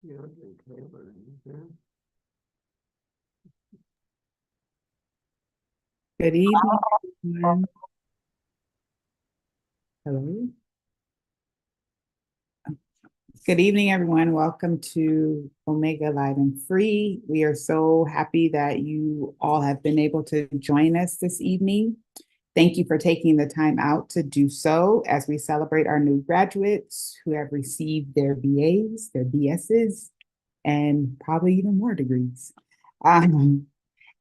Good evening, everyone. Hello. Good evening, everyone. Welcome to Omega Live and Free. We are so happy that you all have been able to join us this evening. Thank you for taking the time out to do so as we celebrate our new graduates who have received their BAs, their BSs, and probably even more degrees. And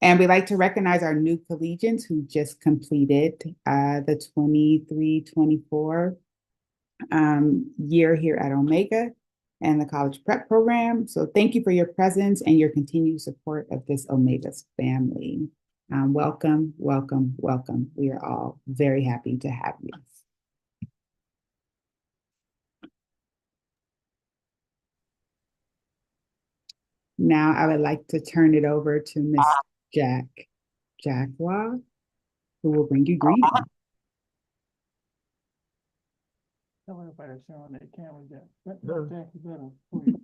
we'd like to recognize our new collegians who just completed the 23-24 year here at Omega and the college prep program. So thank you for your presence and your continued support of this Omega's family. Welcome, welcome, welcome. We are all very happy to have you. Now I would like to turn it over to Ms. Jackwa, who will bring you greetings. Tell everybody showing that camera that Jack is better for you.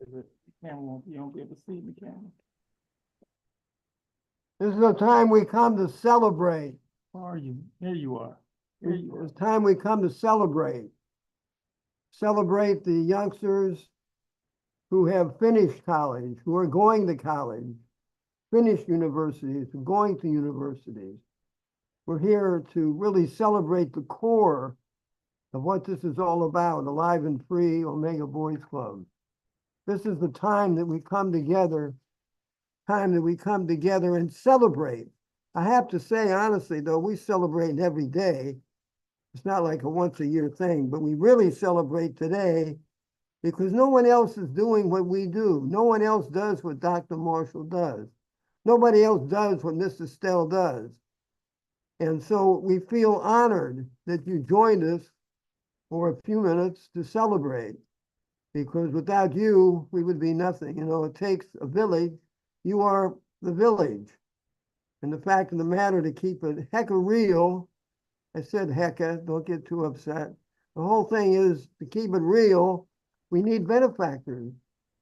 The camera won't, you won't be able to see the camera. This is the time we come to celebrate. Where are you? Here you are. Here you are. It's time we come to celebrate. Celebrate the youngsters who have finished college, who are going to college, finished universities, going to universities. We're here to really celebrate the core of what this is all about, Alive and Free Omega Boys Club. This is the time that we come together, and celebrate. I have to say, honestly, though, we celebrate every day. It's not like a once a year thing, but we really celebrate today because no one else is doing what we do. No one else does what Dr. Marshall does. Nobody else does what Mr. Stell does. And so we feel honored that you joined us for a few minutes to celebrate, because without you, we would be nothing. You know, it takes a village. You are the village. And the fact of the matter, to keep it hecka real, I said hecka, don't get too upset. The whole thing is, to keep it real, we need benefactors.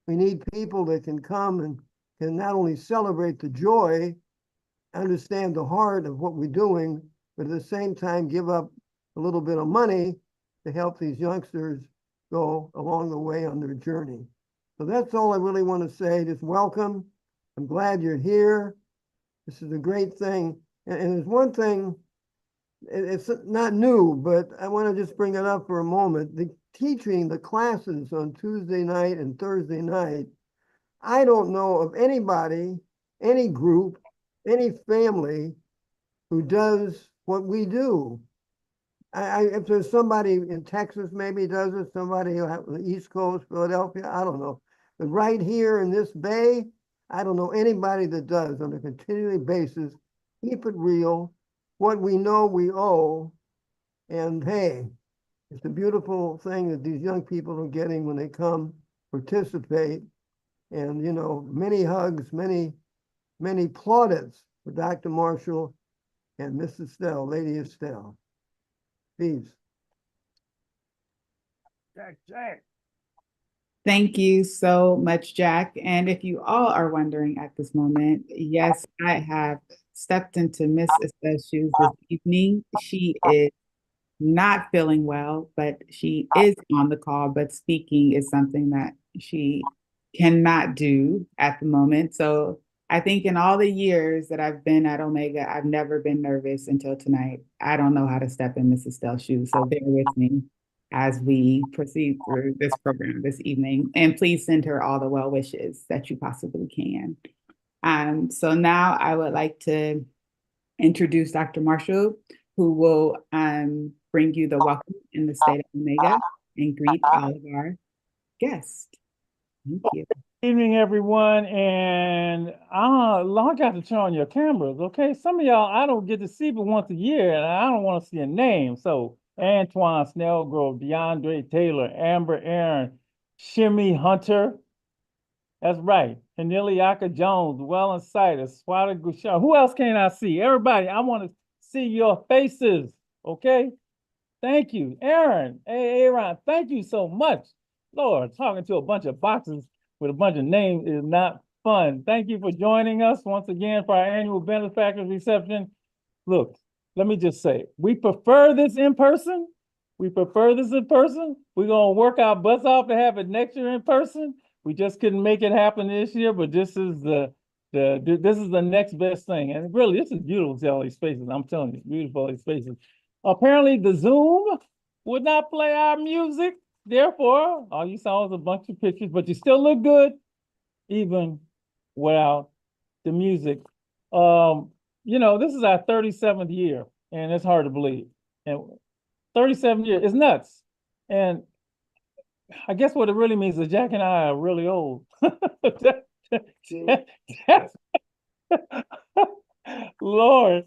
We need people that can come and can not only celebrate the joy, understand the heart of what we're doing, but at the same time give up a little bit of money to help these youngsters go along the way on their journey. So that's all I really want to say. Just welcome. I'm glad you're here. This is a great thing. And there's one thing, it's not new, but I want to just bring it up for a moment. The teaching, the classes on Tuesday night and Thursday night, I don't know of anybody, any group, any family who does what we do. If there's somebody in Texas maybe does it, somebody on the East Coast, Philadelphia, I don't know. But right here in this bay, I don't know anybody that does on a continuing basis. Keep it real. What we know we owe. And hey, it's a beautiful thing that these young people are getting when they come participate. And, you know, many hugs, many plaudits for Dr. Marshall and Mrs. Stell, Lady Estelle. Peace. Jack. Thank you so much, Jack. And if you all are wondering at this moment, yes, I have stepped into Miss Estelle's shoes this evening. She is not feeling well, but she is on the call, but speaking is something that she cannot do at the moment. So I think in all the years that I've been at Omega, I've never been nervous until tonight. I don't know how to step in Mrs. Stell's shoes, so bear with me as we proceed through this program this evening. And please send her all the well wishes that you possibly can. So now I would like to introduce Dr. Marshall, who will bring you the welcome in the state of Omega and greet all of our guests. Thank you. Good evening, everyone. And I got to turn on your cameras, okay? Some of y'all I don't get to see but once a year, and I don't want to see a name. So Antoine Snellgrove, DeAndre Taylor, Amber Aaron, Shimmy Hunter. That's right. Aniliaka Jones, Well and Sight, Swada Gushar. Who else can I see? Everybody, I want to see your faces, okay? Thank you. Aaron, hey, Aaron, thank you so much. Lord, talking to a bunch of boxes with a bunch of names is not fun. Thank you for joining us once again for our annual Benefactor reception. Look, let me just say, we prefer this in person. We prefer this in person. We're gonna work our butts off to have it next year in person. We just couldn't make it happen this year, but this is this is the next best thing. And really, this is beautiful to see all these faces. I'm telling you, beautiful these faces. Apparently, the Zoom would not play our music. Therefore, all you saw was a bunch of pictures, but you still look good, even without the music. You know, this is our 37th year, and it's hard to believe. And 37 years is nuts. And I guess what it really means is Jack and I are really old. Lord.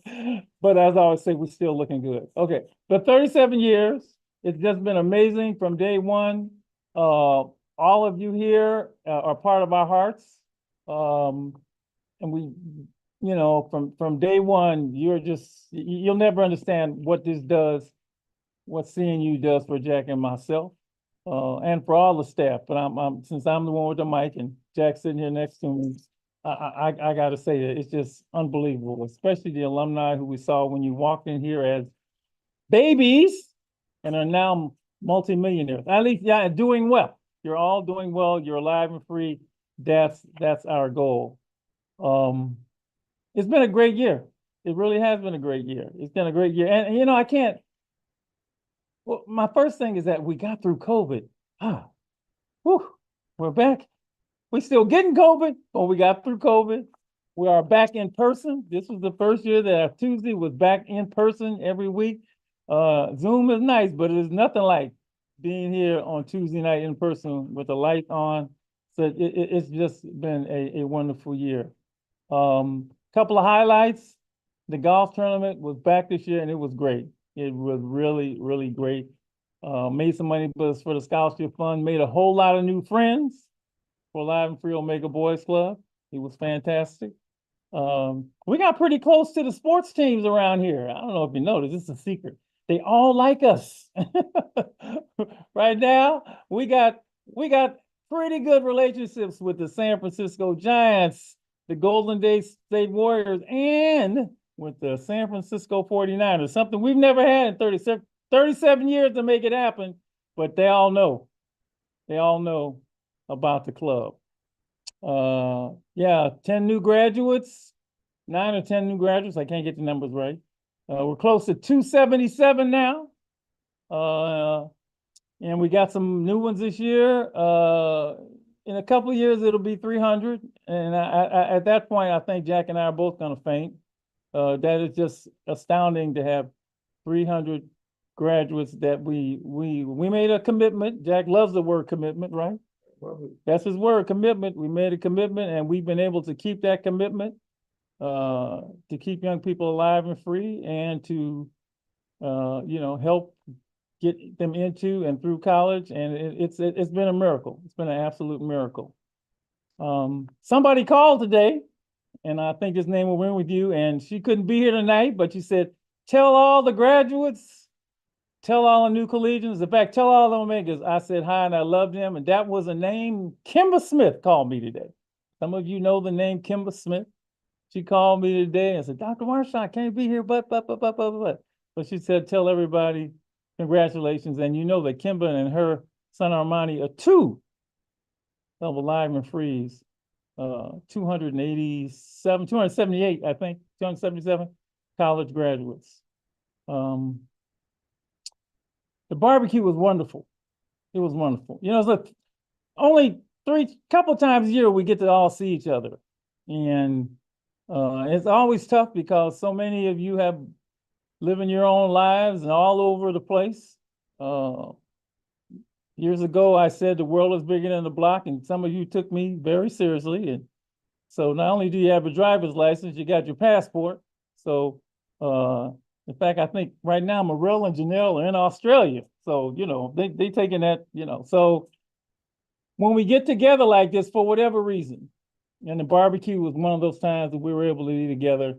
But as I always say, we're still looking good. Okay. But 37 years, it's just been amazing from day one. All of you here are part of our hearts. And we, you know, from day one, you'll never understand what this does, what seeing you does for Jack and myself, and for all the staff. But since I'm the one with the mic and Jack's sitting here next to me, I got to say that it's just unbelievable, especially the alumni who we saw when you walked in here as babies and are now multimillionaires. At least, yeah, doing well. You're all doing well. You're alive and free. That's our goal. It's been a great year. It really has been a great year. It's been a great year. And you know, I can't, well, my first thing is that we got through COVID. Whew, we're back. We're still getting COVID, but we got through COVID. We are back in person. This was the first year that our Tuesday was back in person every week. Zoom is nice, but it is nothing like being here on Tuesday night in person with the light on. So it's just been a wonderful year. Couple of highlights. The golf tournament was back this year and it was great. It was really, really great. Made some money for the scholarship fund, made a whole lot of new friends for Live and Free Omega Boys Club. It was fantastic. We got pretty close to the sports teams around here. I don't know if you noticed, it's a secret. They all like us. Right now, we got pretty good relationships with the San Francisco Giants, the Golden State Warriors, and with the San Francisco 49ers, something we've never had in 37 years to make it happen, but they all know. They all know about the club. Yeah, 10 new graduates, 9 or 10 new graduates. I can't get the numbers right. We're close to 277 now. And we got some new ones this year. In a couple of years, it'll be 300. And at that point, I think Jack and I are both going to faint. That is just astounding to have 300 graduates that we made a commitment. Jack loves the word commitment, right? That's his word, commitment. We made a commitment and we've been able to keep that commitment, to keep young people alive and free and to, you know, help get them into and through college. And it's been a miracle. It's been an absolute miracle. Somebody called today and I think his name will ring with you. And she couldn't be here tonight, but she said, tell all the graduates, tell all the new collegians, in fact, tell all the Omegas, I said hi and I loved him. And that was a name, Kimba Smith called me today. Some of you know the name Kimba Smith. She called me today and said, Dr. Marshall, I can't be here, but. But she said, tell everybody, congratulations. And you know that Kimba and her son Armani are two of Alive and Free's 278, I think, 277 college graduates. The barbecue was wonderful. It was wonderful. You know, it's only couple times a year we get to all see each other. And it's always tough because so many of you have living your own lives and all over the place. Years ago, I said the world is bigger than the block, and some of you took me very seriously. And so not only do you have a driver's license, you got your passport. So in fact, I think right now Morel and Janelle are in Australia. So, you know, they taking that, you know. So when we get together like this for whatever reason, and the barbecue was one of those times that we were able to be together.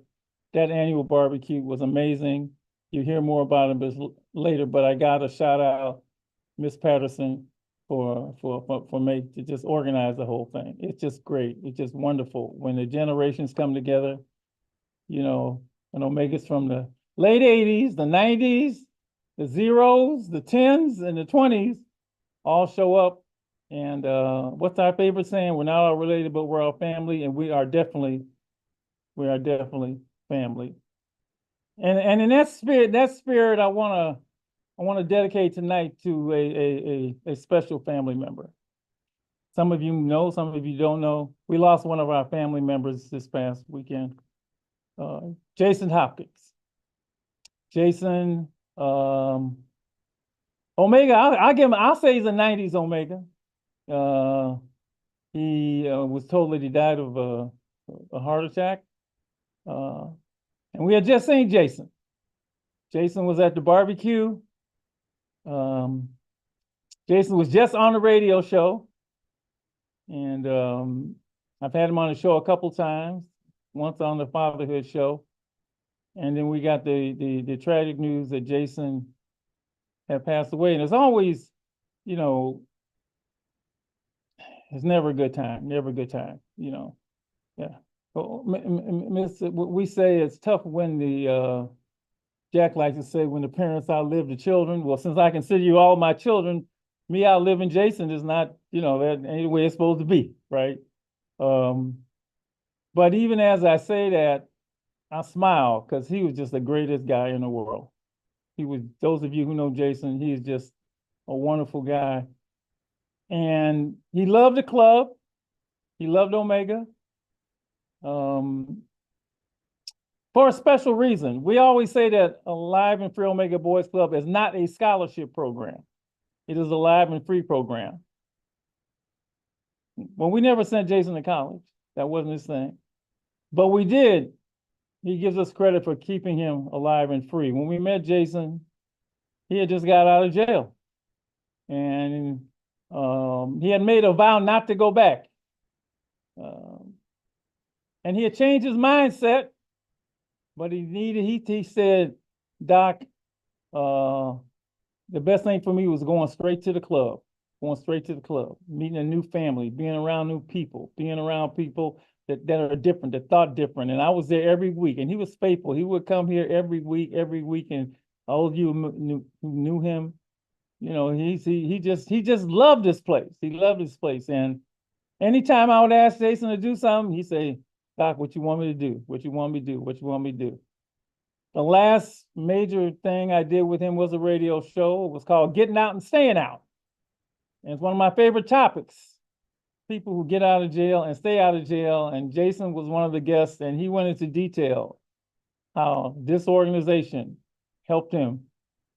That annual barbecue was amazing. You'll hear more about it later, but I got to shout out Miss Patterson for me to just organize the whole thing. It's just great. It's just wonderful when the generations come together. You know, and Omega's from the late 80s, the 90s, the zeros, the 10s, and the 20s all show up. And what's our favorite saying? We're not all related, but we're all family, and we are definitely family. And in that spirit, I wanna dedicate tonight to a special family member. Some of you know, some of you don't know. We lost one of our family members this past weekend, Jason Hopkins. Jason, Omega, I'll give him, I'll say he's a 90s Omega. He was told that he died of a heart attack. And we had just seen Jason. Jason was at the barbecue. Jason was just on the radio show. And I've had him on the show a couple times, once on the fatherhood show. And then we got the tragic news that Jason had passed away. And it's always, you know, it's never a good time, you know. Yeah. Well, we say it's tough when the Jack likes to say when the parents outlive the children. Well, since I consider you all my children, me outliving Jason is not, you know, that ain't the way it's supposed to be, right? But even as I say that, I smile because he was just the greatest guy in the world. He was, those of you who know Jason, he is just a wonderful guy. And he loved the club. He loved Omega. For a special reason. We always say that Alive and Free Omega Boys Club is not a scholarship program. It is a live and free program. Well, we never sent Jason to college. That wasn't his thing. But we did. He gives us credit for keeping him alive and free. When we met Jason, he had just got out of jail. And he had made a vow not to go back. And he had changed his mindset, but he said, Doc, the best thing for me was going straight to the club, meeting a new family, being around new people, being around people that are different, that thought different. And I was there every week, and he was faithful. He would come here every week. And all of you who knew him, you know, he just loved this place. He loved this place. And anytime I would ask Jason to do something, he'd say, Doc, what you want me to do? What you want me to do? What you want me to do? The last major thing I did with him was a radio show. It was called Getting Out and Staying Out. And it's one of my favorite topics. People who get out of jail and stay out of jail. And Jason was one of the guests, and he went into detail how this organization helped him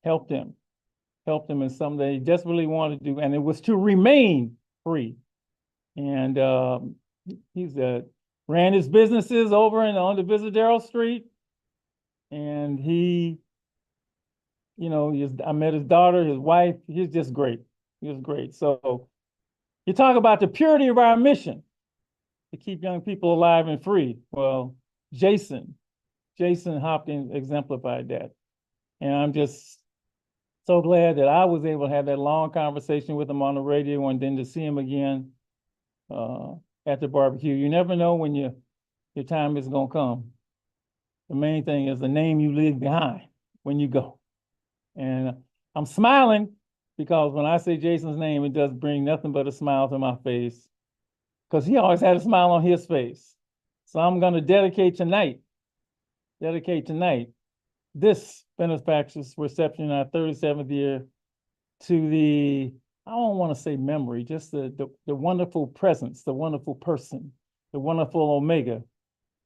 in something that he desperately wanted to do. And it was to remain free. And he's ran his businesses over on the Visadero Street. And he, you know, I met his daughter, his wife. He's just great. He was great. So you talk about the purity of our mission to keep young people alive and free. Well, Jason Hopkins exemplified that. And I'm just so glad that I was able to have that long conversation with him on the radio and then to see him again at the barbecue. You never know when your time is going to come. The main thing is the name you leave behind when you go. And I'm smiling because when I say Jason's name, it does bring nothing but a smile to my face because he always had a smile on his face. So I'm going to dedicate tonight this benefactor's reception, our 37th year, to the, I don't want to say memory, just the wonderful presence, the wonderful person, the wonderful Omega,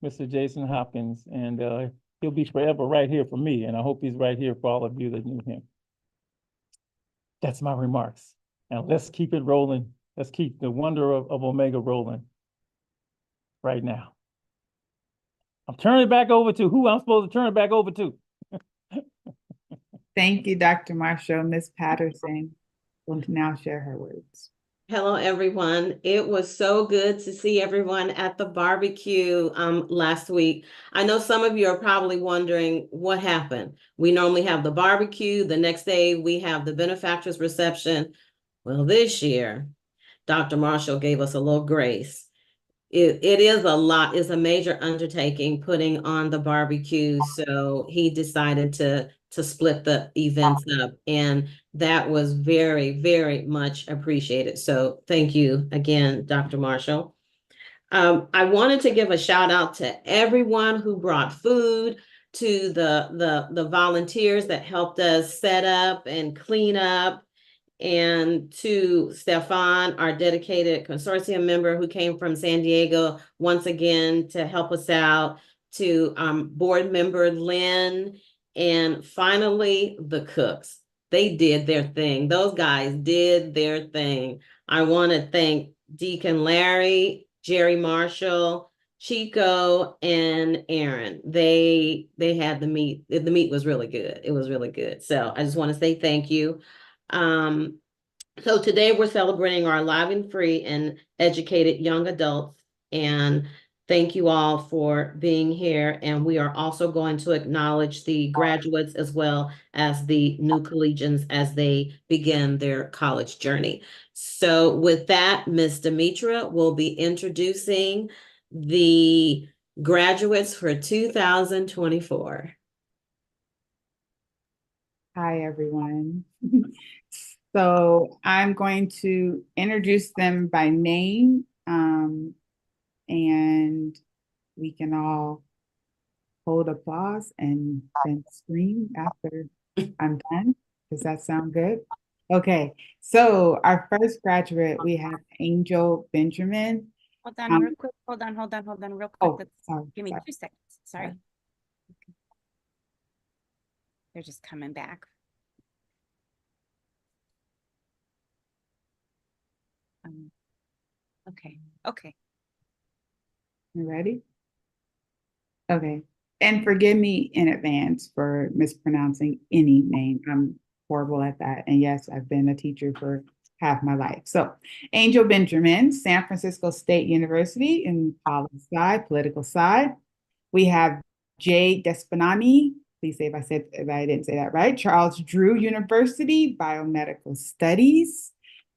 Mr. Jason Hopkins, and he'll be forever right here for me, and I hope he's right here for all of you that knew him. That's my remarks. Now let's keep it rolling. Let's keep the wonder of Omega rolling right now. I'm turning it back over to who I'm supposed to turn it back over to. Thank you, Dr. Marshall. Ms. Patterson will now share her words. Hello, everyone. It was so good to see everyone at the barbecue last week. I know some of you are probably wondering what happened. We normally have the barbecue. The next day, we have the benefactors reception. Well, this year, Dr. Marshall gave us a little grace. It is a lot, it's a major undertaking putting on the barbecue. So he decided to split the events up. And that was very, very much appreciated. So thank you again, Dr. Marshall. I wanted to give a shout out to everyone who brought food, to the volunteers that helped us set up and clean up, and to Stefan, our dedicated consortium member who came from San Diego once again to help us out, to board member Lynn, and finally the cooks. They did their thing. Those guys did their thing. I want to thank Deacon Larry, Jerry Marshall, Chico, and Aaron. They had the meat. The meat was really good. It was really good. So I just want to say thank you. Um, so today we're celebrating our live and free and educated young adults. And thank you all for being here. And we are also going to acknowledge the graduates as well as the new collegians as they begin their college journey. So with that, Ms. Demetra will be introducing the graduates for 2024. Hi, everyone. So I'm going to introduce them by name, and we can all hold applause and then scream after I'm done. Does that sound good? Okay, so our first graduate, we have Angel Benjamin. Hold on real quick. Hold on real quick. Oh, sorry, Give me sorry. 2 seconds. Sorry. They're just coming back. Okay. Okay. You ready? Okay. And forgive me in advance for mispronouncing any name. I'm horrible at that. And yes, I've been a teacher for half my life. So, Angel Benjamin, San Francisco State University in poli-sci, political side. We have Jay Despinani. Please say if I didn't say that right. Charles Drew University, Biomedical Studies.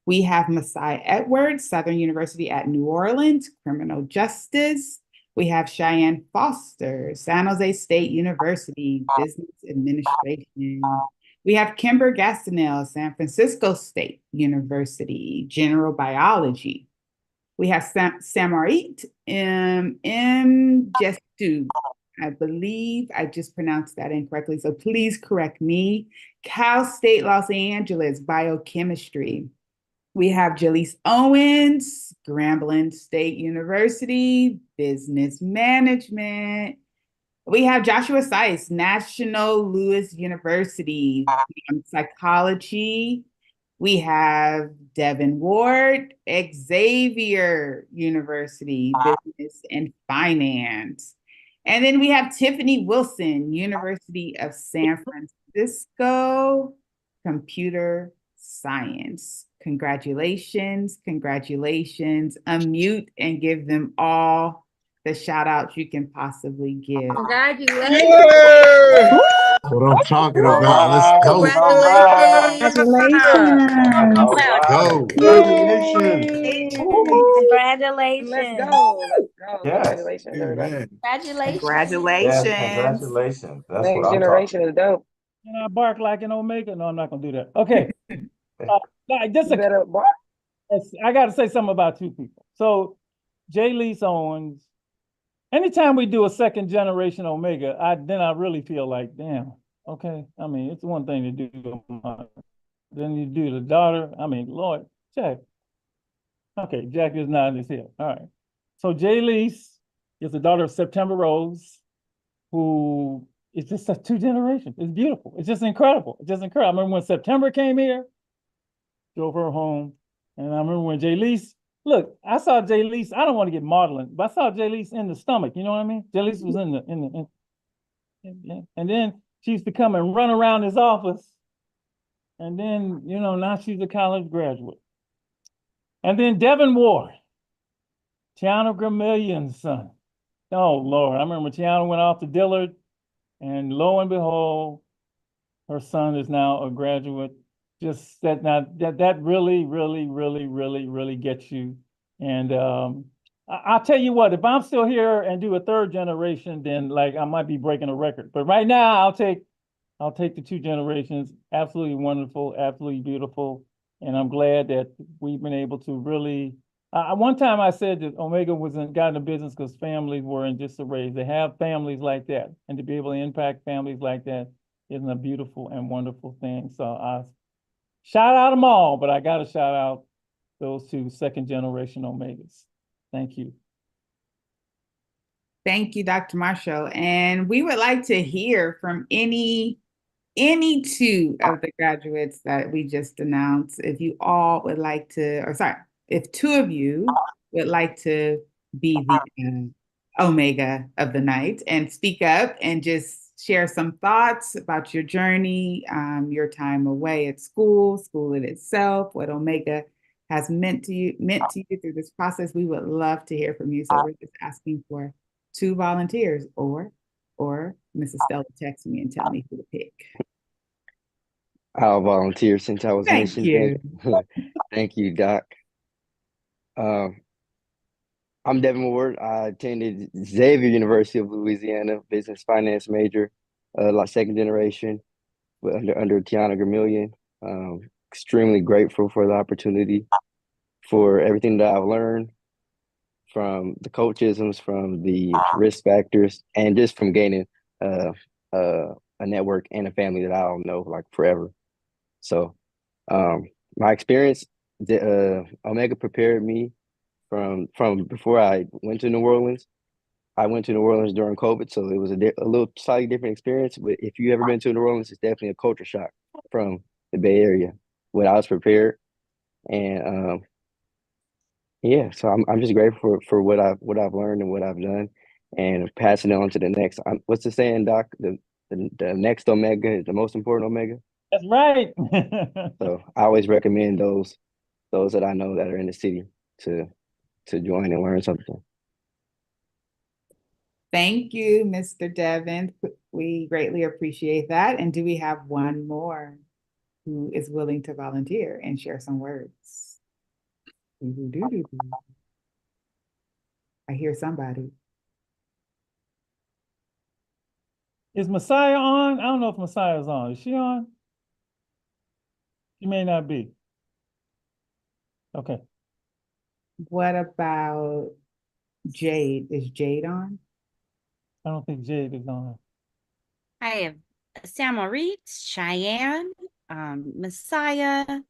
We have Masai Edwards, Southern University at New Orleans, Criminal Justice. We have Cheyenne Foster, San Jose State University, Business Administration. We have Kimber Gastineau, San Francisco State University, General Biology. We have Samarit M. Gestu. I believe I just pronounced that incorrectly, so please correct me. Cal State Los Angeles, Biochemistry. We have Jaleese Owens, Grambling State University, Business Management. We have Joshua Seiss, National Louis University, Psychology. We have Devin Ward, Xavier University, Business and Finance. And then we have Tiffany Wilson, University of San Francisco, Computer Science. Congratulations, congratulations. Unmute and give them all the shout outs you can possibly give. Congratulations. Yeah! What I'm talking about. Let's go. Congratulations. Go. Congratulations. Congratulations. Let's go. Let's go. Yes. Congratulations, everybody. Amen. Congratulations. Yes, congratulations. That's what Next I'm talking. generation is dope. Can I bark like an Omega? No, I'm not gonna do that. Okay. Just You better bark. I got to say something about 2 people. So, Jay Lee Owens. Anytime we do a second generation Omega, I really feel like, damn. Okay, I mean, it's one thing to do, then you do the daughter. I mean, Lord, Jack. Okay, Jack is nodding his head. All right. So Jay Lease is the daughter of September Rose, who is just 2 generations. It's beautiful. It's just incredible. It's just incredible. I remember when September came here, drove her home. And I remember when Jay Lease, look, I saw Jay Lease, I don't want to get modeling, but I saw Jay Lease in the stomach, you know what I mean? Jay Lease was and then she used to come and run around his office. And then, now she's a college graduate. And then Devin Ward, Tiana Gramillion's son. Oh, Lord, I remember Tiana went off to Dillard, and lo and behold, her son is now a graduate just that really gets you. And I'll tell you what, if I'm still here and do a third generation, then like I might be breaking a record. But right now, I'll take the two generations. Absolutely wonderful, absolutely beautiful, and I'm glad that we've been able to really. One time I said that Omega got into business because families were in disarray. They have families like that, and to be able to impact families like that isn't a beautiful and wonderful thing. So I shout out them all, but I got to shout out those two second generation Omegas. Thank you. Thank you, Dr. Marshall. And we would like to hear from any two of the graduates that we just announced. If you all would like to, or sorry, if two of you would like to be the Omega of the night and speak up and just share some thoughts about your journey, your time away at school in itself, what Omega has meant to you through this process, we would love to hear from you. So we're just asking for two volunteers, or Mrs. Stella text me and tell me who to pick. I'll volunteer since I was Thank mentioned. you. Thank you, Doc. I'm Devin Ward. I attended Xavier University of Louisiana, business finance major, like second generation, under Tiana Gramillion. Extremely grateful for the opportunity, for everything that I've learned from the coachisms, from the risk factors, and just from gaining a network and a family that I'll know like forever. So my experience, Omega prepared me from before I went to New Orleans. I went to New Orleans during COVID, so it was a little slightly different experience. But if you ever been to New Orleans, it's definitely a culture shock from the Bay Area. But I was prepared, and yeah, so I'm just grateful for what I've learned and what I've done, and passing it on to the next. What's the saying, Doc? The next Omega is the most important Omega. That's right. So I always recommend those that I know that are in the city to join and learn something. Thank you, Mr. Devin. We greatly appreciate that. And do we have one more who is willing to volunteer and share some words? I hear somebody. Is Messiah on? I don't know if Messiah is on. Is she on? She may not be. Okay. What about Jade? Is Jade on? I don't think Jade is on. I have Sam Maurice, Cheyenne, Messiah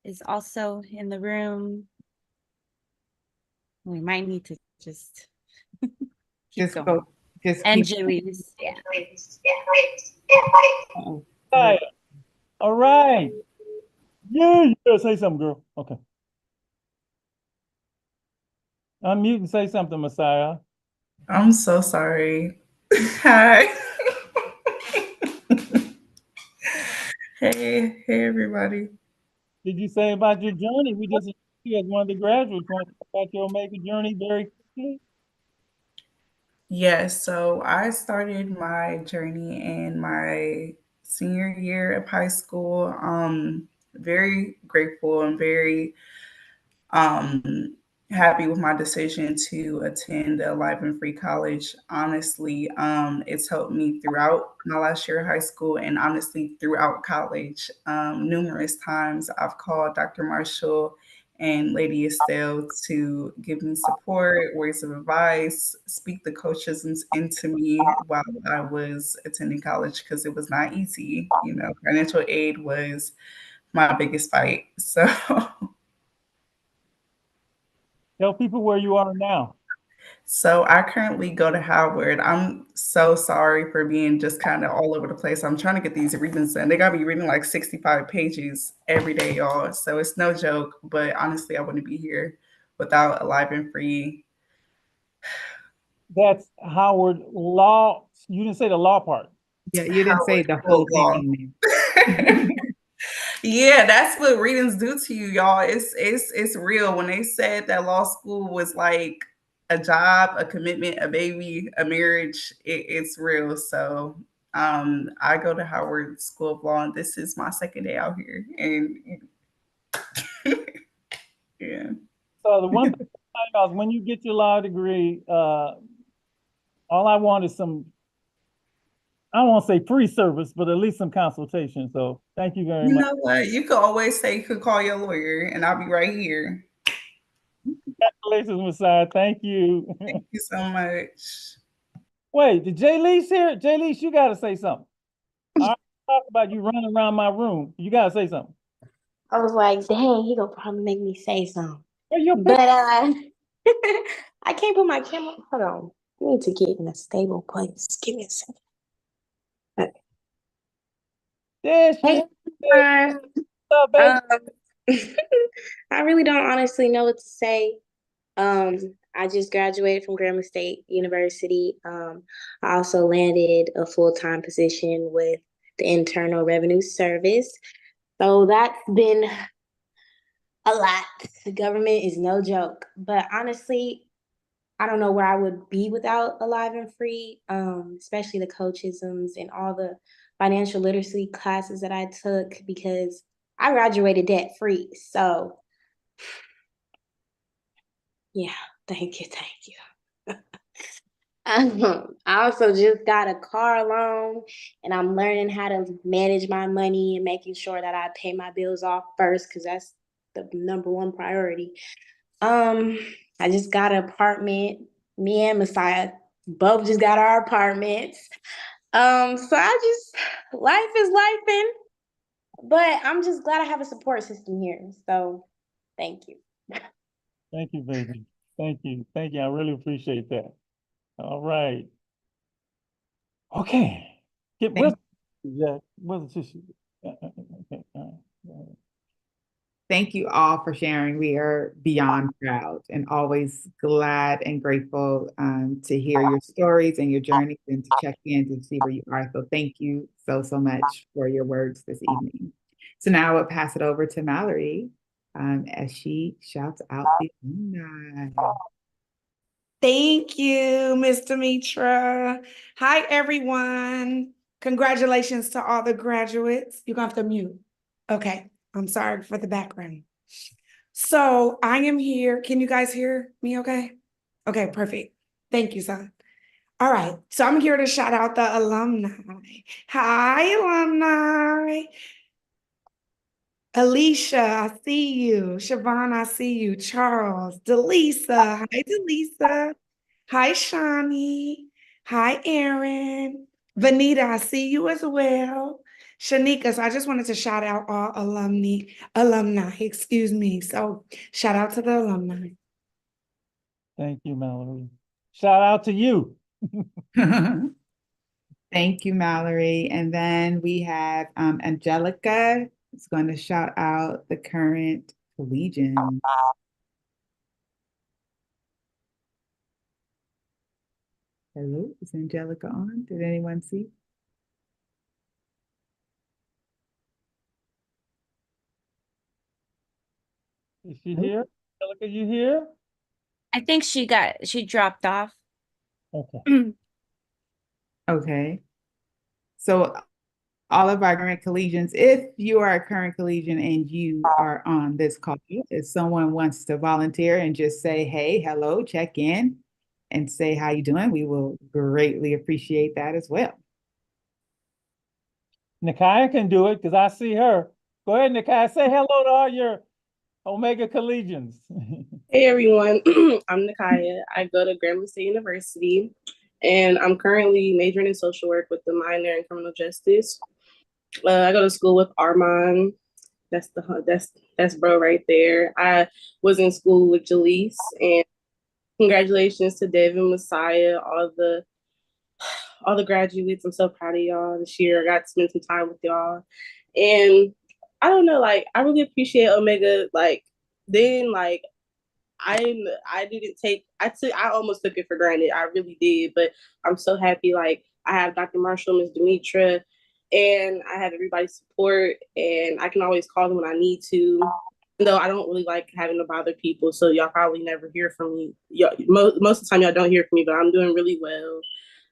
is also in the room. We might need to just keep going. Go. Just and keep. Julie's, yeah. Hi. All right. Yeah, you better say something, girl. Okay. Unmute and say something, Messiah. I'm so sorry. Hi. Hey, everybody. Did you say about your journey? We just you as one of the graduates. Want to talk about your Omega journey very quickly? Yes, so I started my journey in my senior year of high school. Very grateful and very um, happy with my decision to attend a live and free college. Honestly, it's helped me throughout my last year of high school and honestly throughout college. Numerous times I've called Dr. Marshall and Lady Estelle to give me support, words of advice, speak the coaches into me while I was attending college because it was not easy. You know, financial aid was my biggest fight. So Tell people where you are now. So I currently go to Howard. I'm so sorry for being just kind of all over the place. I'm trying to get these readings done. They got me reading like 65 pages every day, y'all. So it's no joke. But honestly, I wouldn't be here without Alive and Free. That's Howard Law. You didn't say the law part. Yeah, you didn't say the whole thing. Yeah, that's what readings do to you, y'all. It's real. When they said that law school was like a job, a commitment, a baby, a marriage, it's real. So I go to Howard School of Law, and this is my second day out here. And yeah. So the one thing I find out is when you get your law degree, all I want is some, I don't want to say free service, but at least some consultation. So thank you very You much. know what? You could always say you could call your lawyer, and I'll be right here. Congratulations, Messiah. Thank you. Thank you so much. Wait, did Jay Lee's here? Jay Lee's, you got to say something. I talk about you running around my room. You got to say something. I was like, dang, he gonna probably make me say something. Hey, your But I can't put my camera. Hold on. I need to get in a stable place. Give me a second. Okay. There she Hey, is. What's up, baby? I really don't honestly know what to say. I just graduated from Grambling State University. I also landed a full-time position with the Internal Revenue Service. So that's been a lot. The government is no joke. But honestly, I don't know where I would be without Alive and Free, especially the coachisms and all the financial literacy classes that I took because I graduated debt free. So yeah, thank you. I also just got a car loan and I'm learning how to manage my money and making sure that I pay my bills off first because that's the number one priority. I just got an apartment. Me and Messiah both just got our apartments. So life is lifing, but I'm just glad I have a support system here. So thank you. Thank you, baby. Thank you. Thank you. I really appreciate that. All right. Okay. Where's the tissue? Okay. Thank you all for sharing. We are beyond proud and always glad and grateful to hear your stories and your journeys and to check in to see where you are. So thank you so, so much for your words this evening. So now I'll pass it over to Mallory as she shouts out the alumni. Thank you, Mr. Mitra. Hi, everyone. Congratulations to all the graduates. You're going to have to mute. Okay. I'm sorry for the background. So I am here. Can you guys hear me okay? Okay, perfect. Thank you, son. All right. So I'm here to shout out the alumni. Hi, alumni. Alicia, I see you. Siobhan, I see you. Charles, Delisa. Hi, Delisa. Hi, Shani. Hi, Aaron. Vanita, I see you as well. Shanika, so I just wanted to shout out all alumni, excuse me. So shout out to the alumni. Thank you, Mallory. Shout out to you. Thank you, Mallory. And then we have Angelica is going to shout out the current collegians. Hello, is Angelica on? Did anyone see? Is she here? Angelica, you here? I think she dropped off. Okay. Okay. So all of our current collegians, if you are a current collegian and you are on this call, if someone wants to volunteer and just say, hey, hello, check in and say how you doing, we will greatly appreciate that as well. Nikaya can do it because I see her. Go ahead, Nikaya. Say hello to all your Omega collegians. Hey everyone, I'm Nikaya. I go to Grambling State University and I'm currently majoring in social work with the minor in criminal justice. I go to school with Armand. That's bro right there. I was in school with Jaleese, and congratulations to Devin, Messiah, all the graduates. I'm so proud of y'all this year. I got to spend some time with y'all. And I don't know, like I really appreciate Omega. Like then like I almost took it for granted. I really did, but I'm so happy. Like I have Dr. Marshall, Ms. Demetra, and I have everybody's support, and I can always call them when I need to. Even though I don't really like having to bother people, so y'all probably never hear from me. Most of the time, y'all don't hear from me, but I'm doing really well.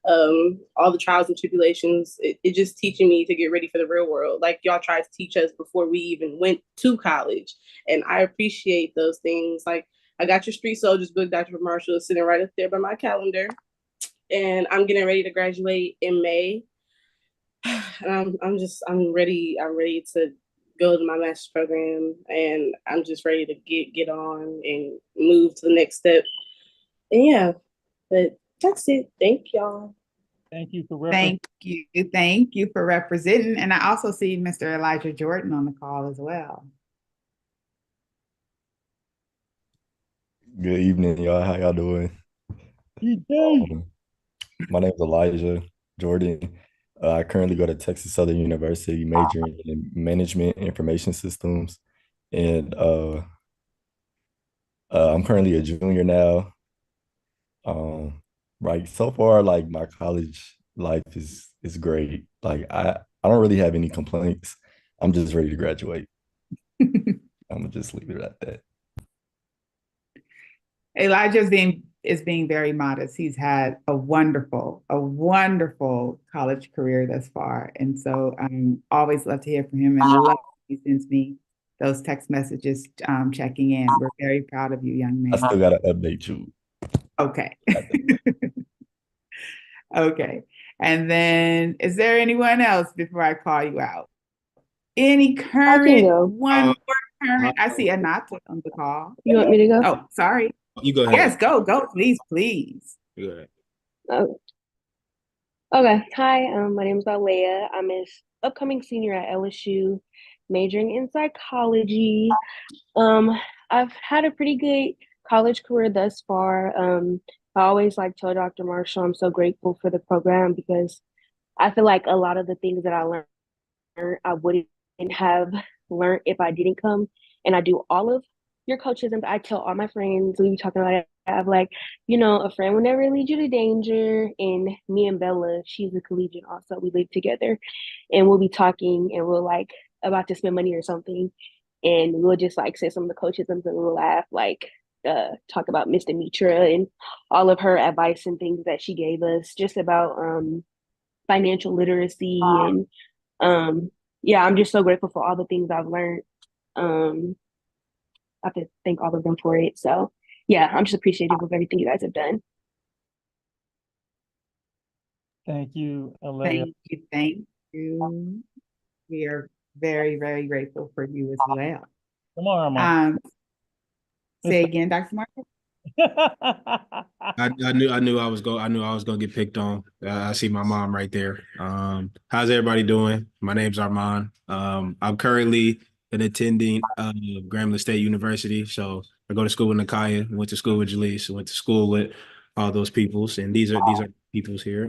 all the trials and tribulations. It just teaching me to get ready for the real world. Like y'all tried to teach us before we even went to college. And I appreciate those things. Like I got your Street Soldiers book, Dr. Marshall, is sitting right up there by my calendar. And I'm getting ready to graduate in May. And I'm ready. I'm ready to go to my master's program, and I'm just ready to get on and move to the next step. And yeah, but that's it. Thank y'all. Thank you for representing. Thank you for representing. And I also see Mr. Elijah Jordan on the call as well. Good evening, y'all. How y'all doing? My name is Elijah Jordan. I currently go to Texas Southern University, majoring in management information systems, and I'm currently a junior now. Right, so far, like my college life is great. Like I don't really have any complaints. I'm just ready to graduate. I'm gonna just leave it at that. Elijah is being very modest. He's had a wonderful college career thus far. And so I'm always love to hear from him and love he sends me those text messages checking in. We're very proud of you, young man. I still gotta update you. Okay. Okay. And then is there anyone else before I call you out? Any current, one more current? I see Anata on the call. You want me to go? Oh, sorry. You go ahead. Yes, go, please, please. You go ahead. Okay. Hi, my name is Alea. I'm an upcoming senior at LSU, majoring in psychology. I've had a pretty good college career thus far. I always like tell Dr. Marshall I'm so grateful for the program because I feel like a lot of the things that I learned I wouldn't have learned if I didn't come. And I do all of your coaches, and I tell all my friends, we be talking about it. I'm like, a friend will never lead you to danger. And me and Bella, she's a collegiate also. We live together, and we'll be talking, and we'll like about to spend money or something, and we'll just like say some of the coaches and we'll laugh, like talk about Miss Demetra and all of her advice and things that she gave us just about financial literacy and yeah, I'm just so grateful for all the things I've learned. I have to thank all of them for it. So yeah, I'm just appreciative of everything you guys have done. Thank you, Alea. Thank you. We are very, very grateful for you as well. Come on, Armand. Say again, Dr. Marshall. I knew I was gonna get picked on. I see my mom right there. How's everybody doing? My name's Armand. I'm currently an attending Grambling State University. So I go to school with Nakaya, went to school with Jaleese, went to school with all those peoples, and these are peoples here.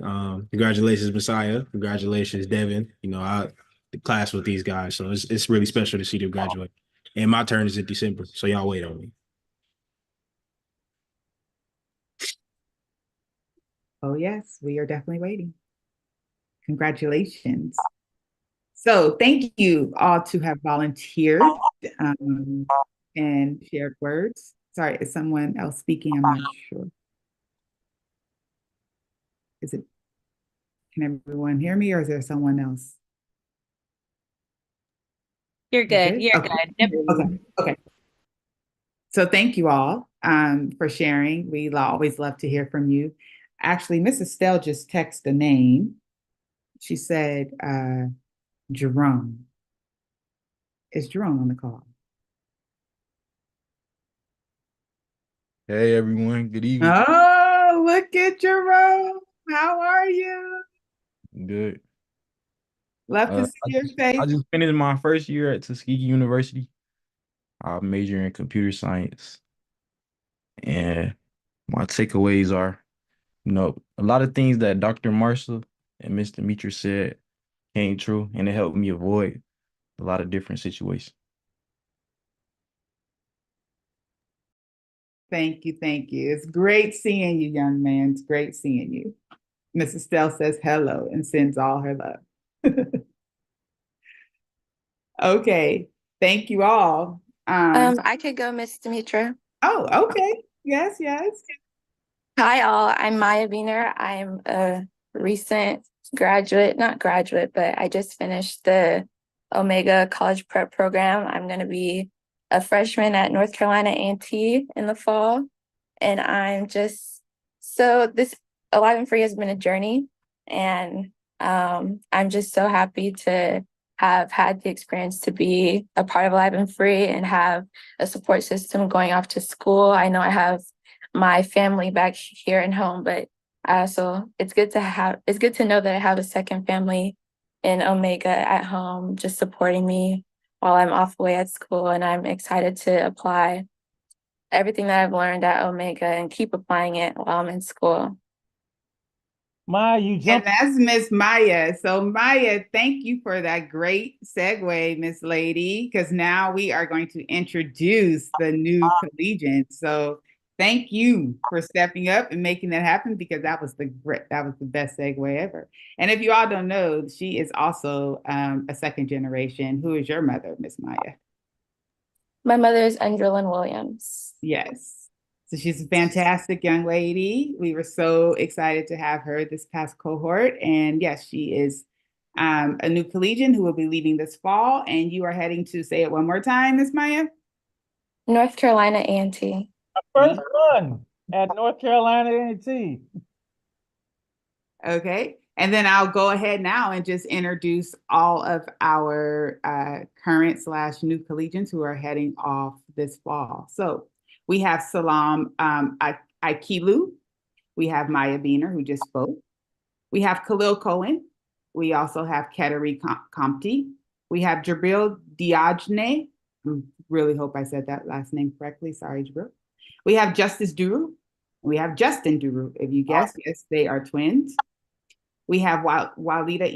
Congratulations, Messiah. Congratulations, Devin. I the class with these guys, so it's really special to see them graduate. And my turn is in December, so y'all wait on me. Oh, yes, we are definitely waiting. Congratulations. So thank you all to have volunteered and shared words. Sorry, is someone else speaking? I'm not sure. Can everyone hear me or is there someone else? You're good. You're good. Okay. So thank you all for sharing. We always love to hear from you. Actually, Mrs. Stell just texted a name. She said, Jerome. Is Jerome on the call? Hey, everyone. Good evening. Oh, look at Jerome. How are you? Good. Love to see your face. I just finished my first year at Tuskegee University. I major in computer science. And my takeaways are, a lot of things that Dr. Marshall and Mr. Mitra said came true, and it helped me avoid a lot of different situations. Thank you. It's great seeing you, young man. It's great seeing you. Mrs. Stell says hello and sends all her love. Okay, thank you all. I could go, Miss Demetra. Oh, okay. Yes. Hi, all. I'm Maya Wiener. I'm a recent graduate, not graduate, but I just finished the Omega College Prep program. I'm going to be a freshman at North Carolina A&T in the fall. And this Alive and Free has been a journey. And I'm just so happy to have had the experience to be a part of Alive and Free and have a support system going off to school. I know I have my family back here and home, but it's good to know that I have a second family in Omega at home, just supporting me while I'm off away at school. And I'm excited to apply everything that I've learned at Omega and keep applying it while I'm in school. Maya, you And jumped. that's Miss Maya. So Maya, thank you for that great segue, Miss Lady, because now we are going to introduce the new collegian. So thank you for stepping up and making that happen, because that was the best segue ever. And if you all don't know, she is also a second generation. Who is your mother, Miss Maya? My mother is Andrelyn Williams. Yes. So she's a fantastic young lady. We were so excited to have her this past cohort. And yes, she is a new collegian who will be leaving this fall. And you are heading to, say it one more time, Miss Maya? North Carolina A&T. First one at North Carolina A&T. Okay. And then I'll go ahead now and just introduce all of our current/new collegians who are heading off this fall. So we have Salam Aikilu. We have Maya Beener, who just spoke. We have Khalil Cohen. We also have Keteri Compti. We have Jabril Diajne. I really hope I said that last name correctly. Sorry, Jabril. We have Justice Duru. We have Justin Duru. If you guess, yes, they are twins. We have Walida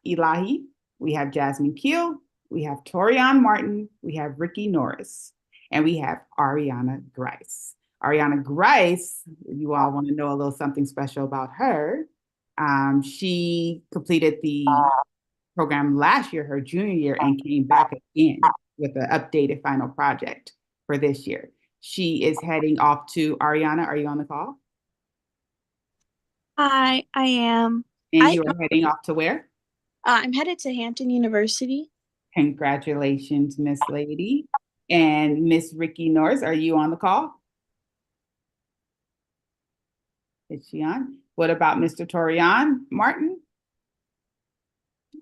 Ilahi. We have Jasmine Keel. We have Torian Martin. We have Ricky Norris. And we have Ariana Grice. Ariana Grice, you all want to know a little something special about her. She completed the program last year, her junior year, and came back again with an updated final project for this year. She is heading off to Ariana. Are you on the call? Hi, I am. And you are heading off to where? I'm headed to Hampton University. Congratulations, Miss Lady. And Miss Ricky Norris, are you on the call? Is she on? What about Mr. Torian Martin?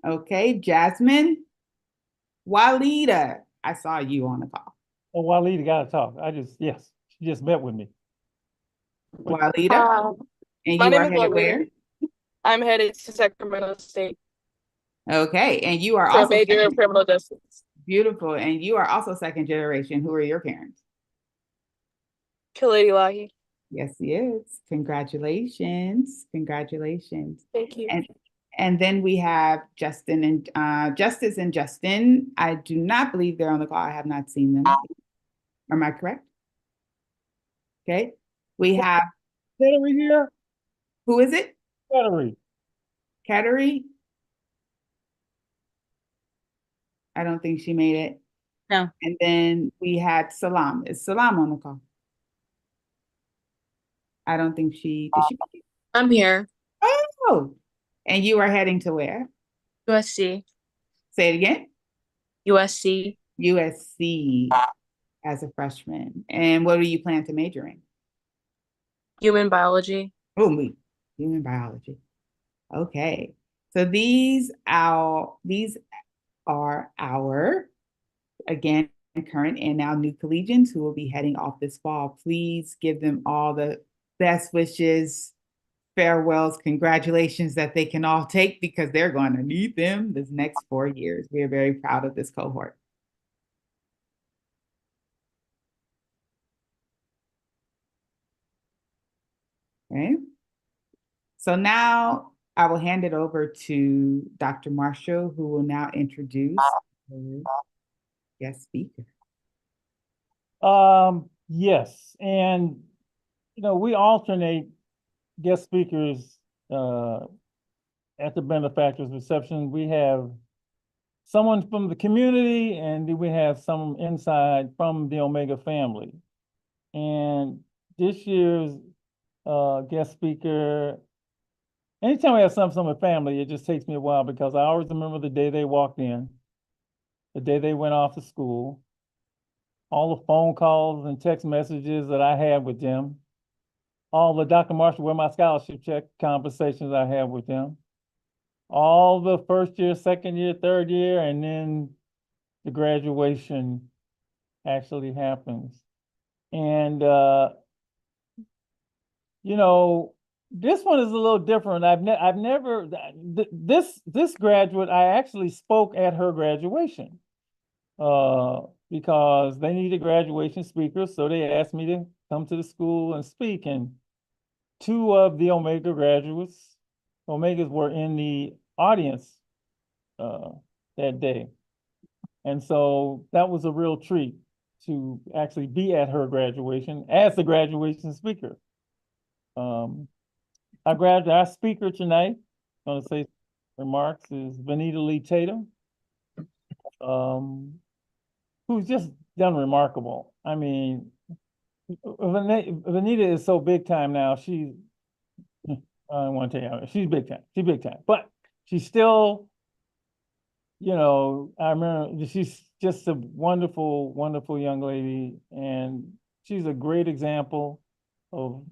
Okay, Jasmine. Walida, I saw you on the call. Oh, Walida got to talk. Yes, she just met with me. Walida, and My you name are is headed Walida. where? I'm headed to Sacramento State Okay, and you are for a also major in criminal justice. beautiful, and you are also second generation. Who are your parents? Khalid Ilahi. Yes, he is. Congratulations. Congratulations. Thank you. And then we have Justin and Justice and Justin. I do not believe they're on the call. I have not seen them. Am I correct? Okay. We have Keteri here. Who is it? Keteri. Keteri? I don't think she made it. No. And then we had Salam. Is Salam on the call? I don't think did she? I'm here. Oh, and you are heading to where? USC. Say it again. USC. USC as a freshman. And what do you plan to major in? Human biology. Oh, human biology. Okay. So these are our, again, current and now new collegians who will be heading off this fall. Please give them all the best wishes, farewells, congratulations that they can all take, because they're going to need them this next 4 years. We are very proud of this cohort. Okay. So now I will hand it over to Dr. Marshall, who will now introduce our guest speaker. Yes, and we alternate guest speakers at the Benefactors reception. We have someone from the community, and then we have some inside from the Omega family. And this year's guest speaker Anytime I have something with family, it just takes me a while because I always remember the day they walked in, the day they went off to school, all the phone calls and text messages that I had with them, all the Dr. Marshall, where my scholarship check conversations I had with them, all the first year, second year, third year, and then the graduation actually happens. And you know, this one is a little different. I've never this graduate, I actually spoke at her graduation because they needed graduation speakers, so they asked me to come to the school and speak. And two of the Omega graduates, Omegas, were in the audience uh, that day. And so that was a real treat to actually be at her graduation as the graduation speaker. Our speaker tonight, going to say remarks, is Vanita Lee Tatum, who's just done remarkable. I mean, Vanita is so big time now. I don't want to tell you, she's big time. She's big time, but she's still, I remember she's just a wonderful, wonderful young lady, and she's a great example of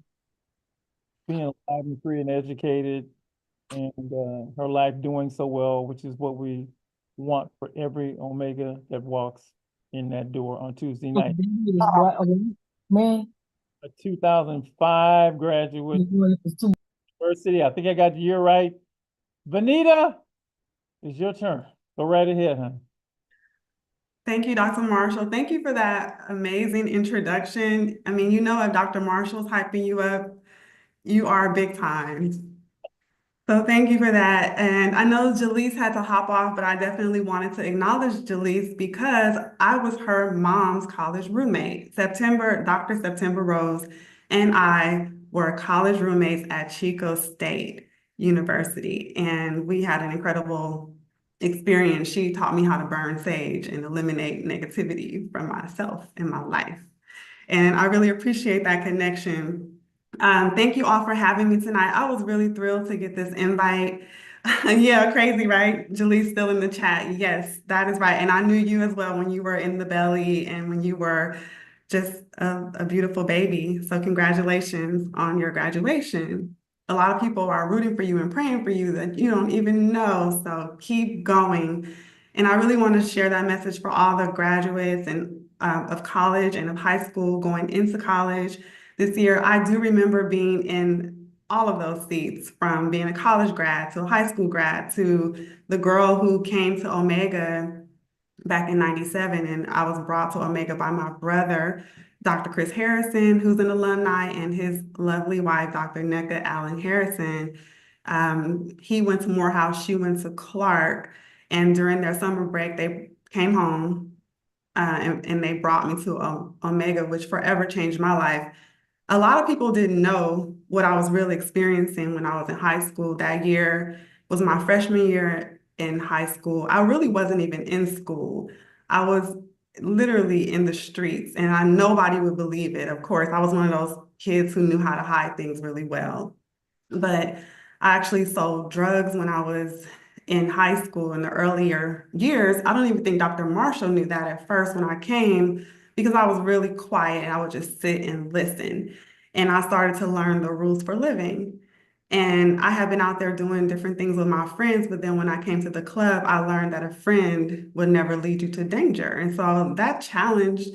being alive and free and educated, and her life doing so well, which is what we want for every Omega that walks in that door on Tuesday night. Man, A 2005 graduate, university. I think I got the year right. Vanita, it's your turn. Go right ahead, honey. Thank you, Dr. Marshall. Thank you for that amazing introduction. I mean, if Dr. Marshall's hyping you up, you are big time. So thank you for that. And I know Jaleese had to hop off, but I definitely wanted to acknowledge Jaleese because I was her mom's college roommate. Dr. September Rose and I were college roommates at Chico State University, and we had an incredible experience. She taught me how to burn sage and eliminate negativity from myself in my life. And I really appreciate that connection. Thank you all for having me tonight. I was really thrilled to get this invite. Yeah, crazy, right? Julie's still in the chat. Yes, that is right. And I knew you as well when you were in the belly and when you were just a beautiful baby. So congratulations on your graduation. A lot of people are rooting for you and praying for you that you don't even know. So keep going. And I really want to share that message for all the graduates and of college and of high school going into college this year. I do remember being in all of those seats, from being a college grad to a high school grad to the girl who came to Omega back in 97. And I was brought to Omega by my brother, Dr. Chris Harrison, who's an alumni, and his lovely wife, Dr. Nneka Allen Harrison. He went to Morehouse, she went to Clark. And during their summer break, they came home and they brought me to Omega, which forever changed my life. A lot of people didn't know what I was really experiencing when I was in high school. That year was my freshman year in high school. I really wasn't even in school. I was literally in the streets, and nobody would believe it. Of course, I was one of those kids who knew how to hide things really well. But I actually sold drugs when I was in high school in the earlier years. I don't even think Dr. Marshall knew that at first when I came, because I was really quiet and I would just sit and listen. And I started to learn the rules for living. And I have been out there doing different things with my friends, but then when I came to the club, I learned that a friend would never lead you to danger. And so that challenged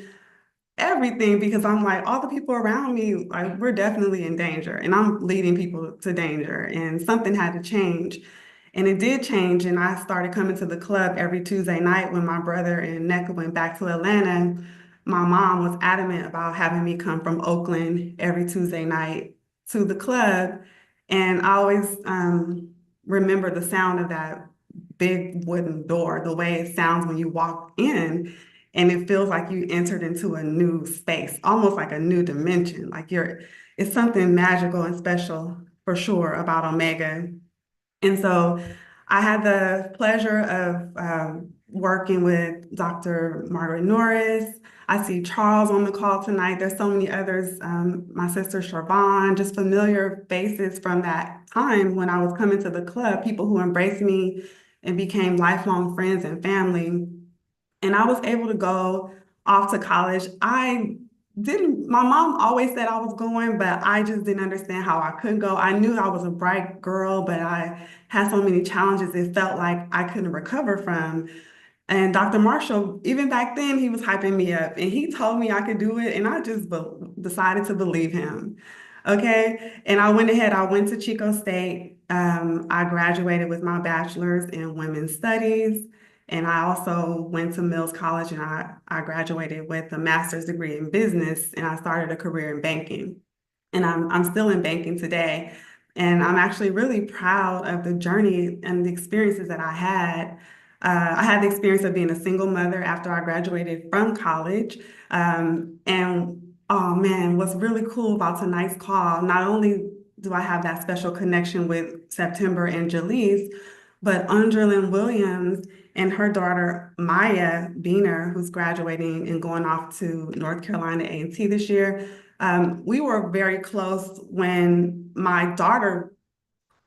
everything, because I'm like, all the people around me, like, we're definitely in danger, and I'm leading people to danger, and something had to change. And it did change, and I started coming to the club every Tuesday night. When my brother and Nneka went back to Atlanta, my mom was adamant about having me come from Oakland every Tuesday night to the club. And I always remember the sound of that big wooden door, the way it sounds when you walk in. And it feels like you entered into a new space, almost like a new dimension. It's something magical and special for sure about Omega. And so I had the pleasure of working with Dr. Margaret Norris. I see Charles on the call tonight. There's so many others. My sister Shervon, just familiar faces from that time when I was coming to the club, people who embraced me and became lifelong friends and family. And I was able to go off to college. My mom always said I was going, but I just didn't understand how I could go. I knew I was a bright girl, but I had so many challenges it felt like I couldn't recover from. And Dr. Marshall, even back then, he was hyping me up and he told me I could do it. And I just decided to believe him. Okay. And I went ahead, I went to Chico State. I graduated with my bachelor's in women's studies. And I also went to Mills College and I graduated with a master's degree in business and I started a career in banking. And I'm still in banking today. And I'm actually really proud of the journey and the experiences that I had. I had the experience of being a single mother after I graduated from college. And oh man, what's really cool about tonight's call, not only do I have that special connection with September and Jaleese, but Andrelyn Williams and her daughter Maya Beener, who's graduating and going off to North Carolina A&T this year. We were very close when my daughter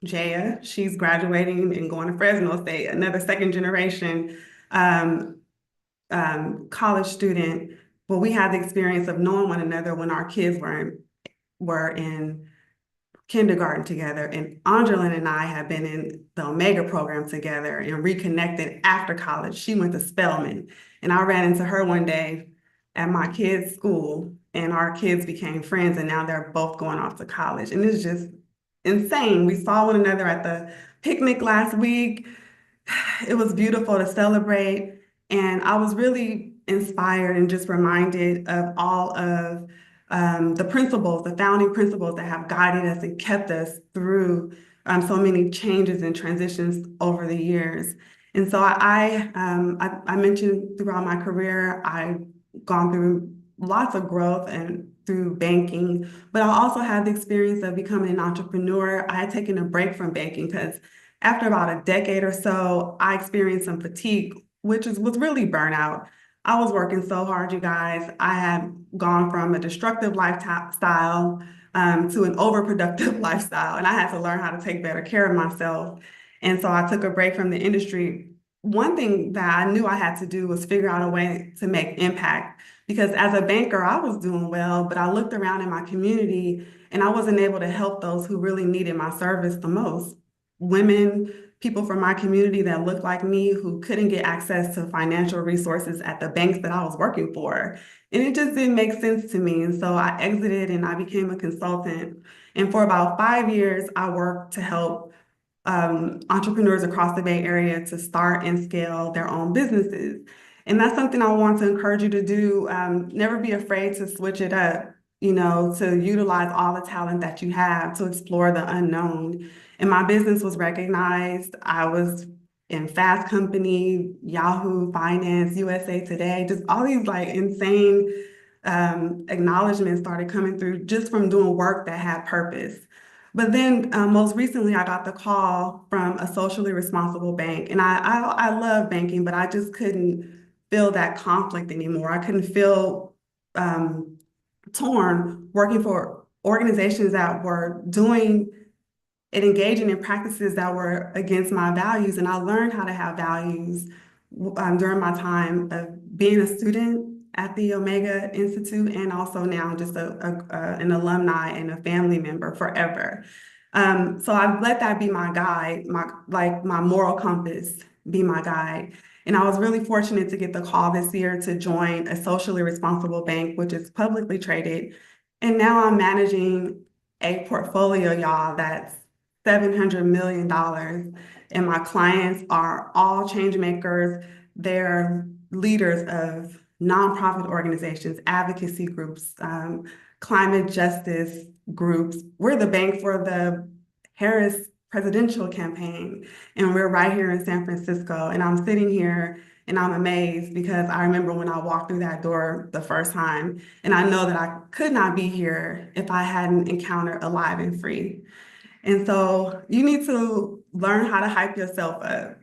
Jaya, she's graduating and going to Fresno State, another second generation um, college student. But we had the experience of knowing one another when our kids were in kindergarten together. And Angelina and I have been in the Omega program together and reconnected after college. She went to Spelman, and I ran into her one day at my kids' school, and our kids became friends, and now they're both going off to college. And it's just insane. We saw one another at the picnic last week. It was beautiful to celebrate. And I was really inspired and just reminded of all of the principles, the founding principles that have guided us and kept us through so many changes and transitions over the years. And so I mentioned throughout my career, I've gone through lots of growth and through banking, but I also had the experience of becoming an entrepreneur. I had taken a break from banking because after about a decade or so, I experienced some fatigue, was really burnout. I was working so hard, you guys. I had gone from a destructive lifestyle to an overproductive lifestyle, and I had to learn how to take better care of myself. And so I took a break from the industry. One thing that I knew I had to do was figure out a way to make impact because as a banker, I was doing well, but I looked around in my community and I wasn't able to help those who really needed my service the most. Women, people from my community that looked like me who couldn't get access to financial resources at the banks that I was working for. And it just didn't make sense to me. And so I exited and I became a consultant. And for about 5 years, I worked to help entrepreneurs across the Bay Area to start and scale their own businesses. And that's something I want to encourage you to do. Never be afraid to switch it up, to utilize all the talent that you have to explore the unknown. And my business was recognized. I was in Fast Company, Yahoo Finance, USA Today, just all these like insane acknowledgments started coming through just from doing work that had purpose. But then most recently, I got the call from a socially responsible bank. And I love banking, but I just couldn't feel that conflict anymore. I couldn't feel torn working for organizations that were doing and engaging in practices that were against my values. And I learned how to have values during my time of being a student at the Omega Institute and also now just an alumni and a family member forever. So I've let that be my guide, my moral compass be my guide. And I was really fortunate to get the call this year to join a socially responsible bank, which is publicly traded. And now I'm managing a portfolio, y'all, that's $700 million. And my clients are all change makers. They're leaders of nonprofit organizations, advocacy groups, climate justice groups. We're the bank for the Harris presidential campaign, and we're right here in San Francisco. And I'm sitting here and I'm amazed because I remember when I walked through that door the first time, and I know that I could not be here if I hadn't encountered Alive and Free. And so you need to learn how to hype yourself up.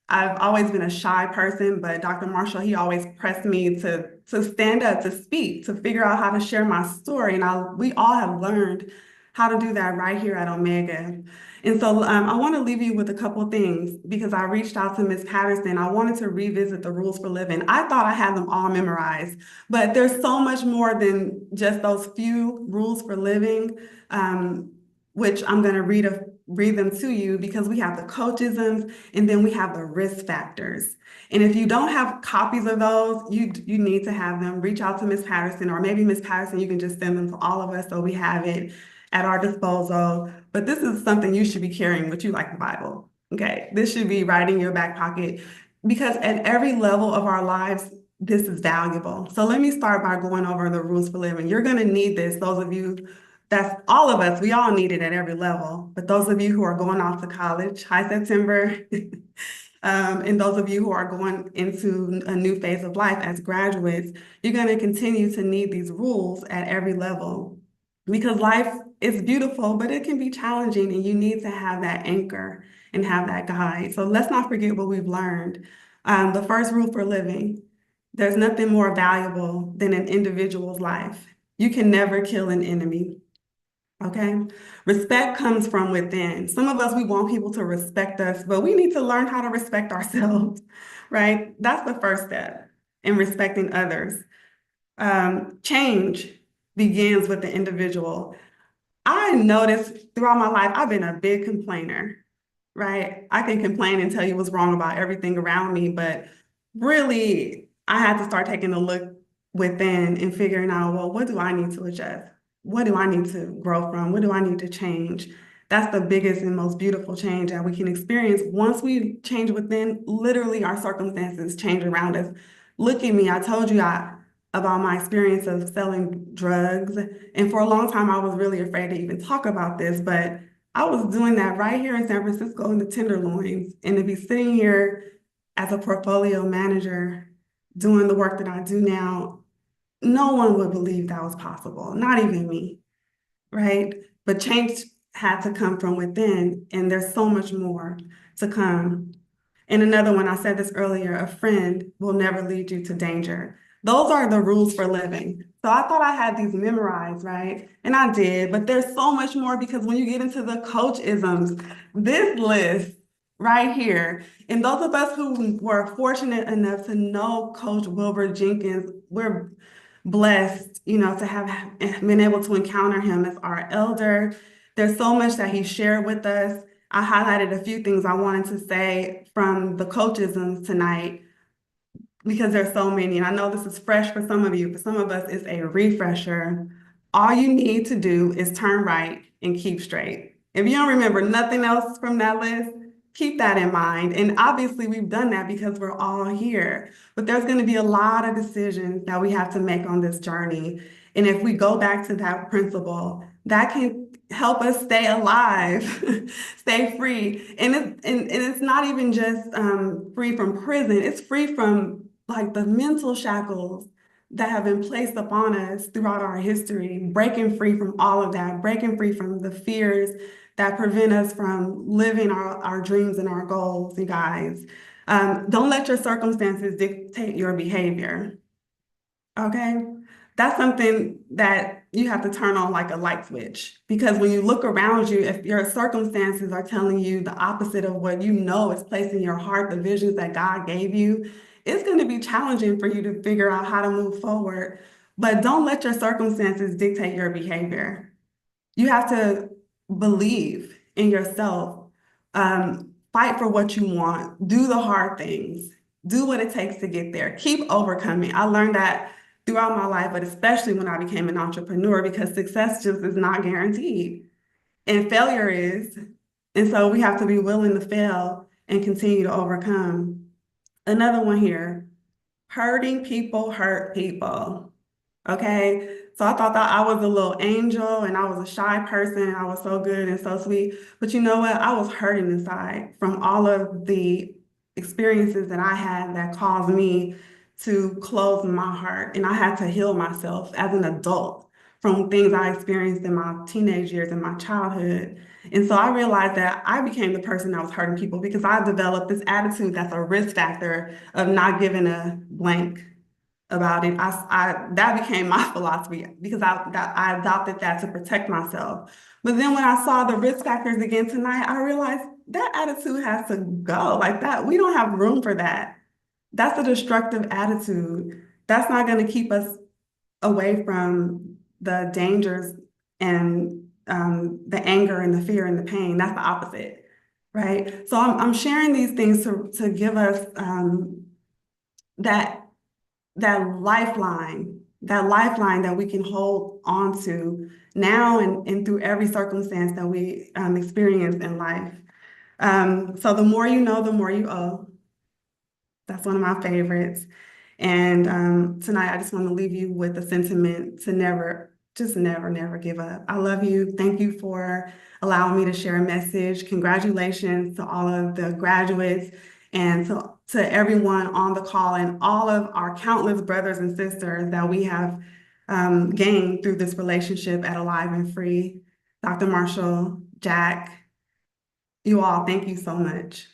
I've always been a shy person, but Dr. Marshall, he always pressed me to stand up, to speak, to figure out how to share my story. And we all have learned how to do that right here at Omega. And so I want to leave you with a couple things because I reached out to Ms. Patterson. I wanted to revisit the rules for living. I thought I had them all memorized, but there's so much more than just those few rules for living, which I'm going to read them to you because we have the coachisms and then we have the risk factors. And if you don't have copies of those, you need to have them. Reach out to Ms. Patterson, or maybe Ms. Patterson, you can just send them to all of us so we have it at our disposal. But this is something you should be carrying with you like the Bible. Okay, this should be right in your back pocket because at every level of our lives, this is valuable. So let me start by going over the rules for living. You're going to need this. Those of you, that's all of us, we all need it at every level. But those of you who are going off to college, hi September, and those of you who are going into a new phase of life as graduates, you're going to continue to need these rules at every level because life is beautiful, but it can be challenging, and you need to have that anchor and have that guide. So let's not forget what we've learned. The first rule for living, there's nothing more valuable than an individual's life. You can never kill an enemy. Okay. Respect comes from within. Some of us, we want people to respect us, but we need to learn how to respect ourselves, right? That's the first step in respecting others. Change begins with the individual. I noticed throughout my life, I've been a big complainer, right? I can complain and tell you what's wrong about everything around me, but really, I had to start taking a look within and figuring out, well, what do I need to adjust? What do I need to grow from? What do I need to change? That's the biggest and most beautiful change that we can experience. Once we change within, literally our circumstances change around us. Look at me, I told you about my experience of selling drugs. And for a long time, I was really afraid to even talk about this, but I was doing that right here in San Francisco in the Tenderloins. And to be sitting here as a portfolio manager doing the work that I do now, no one would believe that was possible, not even me, right? But change had to come from within, and there's so much more to come. And another one, I said this earlier, a friend will never lead you to danger. Those are the rules for living. So I thought I had these memorized, right? And I did, but there's so much more because when you get into the coach isms, this list right here, and those of us who were fortunate enough to know Coach Wilbur Jenkins, we're blessed, to have been able to encounter him as our elder. There's so much that he shared with us. I highlighted a few things I wanted to say from the coachisms tonight because there's so many. And I know this is fresh for some of you, for some of us, it's a refresher. All you need to do is turn right and keep straight. If you don't remember nothing else from that list, keep that in mind. And obviously, we've done that because we're all here. But there's going to be a lot of decisions that we have to make on this journey. And if we go back to that principle, that can help us stay alive, stay free. And it's not even just free from prison, it's free from like the mental shackles that have been placed upon us throughout our history, breaking free from all of that, breaking free from the fears that prevent us from living our dreams and our goals, you guys. Don't let your circumstances dictate your behavior. Okay? That's something that you have to turn on like a light switch because when you look around you, if your circumstances are telling you the opposite of what you know is placed in your heart, the visions that God gave you, it's going to be challenging for you to figure out how to move forward. But don't let your circumstances dictate your behavior. You have to believe in yourself, fight for what you want, do the hard things, do what it takes to get there, keep overcoming. I learned that throughout my life, but especially when I became an entrepreneur because success just is not guaranteed and failure is. And so we have to be willing to fail and continue to overcome. Another one here, hurting people hurt people. Okay. So I thought that I was a little angel and I was a shy person and I was so good and so sweet. But you know what? I was hurting inside from all of the experiences that I had that caused me to close my heart. And I had to heal myself as an adult from things I experienced in my teenage years and my childhood. And so I realized that I became the person that was hurting people because I developed this attitude that's a risk factor of not giving a blank about it. That became my philosophy because I adopted that to protect myself. But then when I saw the risk factors again tonight, I realized that attitude has to go like that. We don't have room for that. That's a destructive attitude. That's not going to keep us away from the dangers and the anger and the fear and the pain. That's the opposite, right? So I'm sharing these things to give us that that lifeline that we can hold on to now and through every circumstance that we experience in life. So the more you know, the more you owe. That's one of my favorites. And tonight, I just want to leave you with a sentiment to never, just never, never give up. I love you. Thank you for allowing me to share a message. Congratulations to all of the graduates and to everyone on the call and all of our countless brothers and sisters that we have gained through this relationship at Alive and Free. Dr. Marshall, Jack, you all, thank you so much.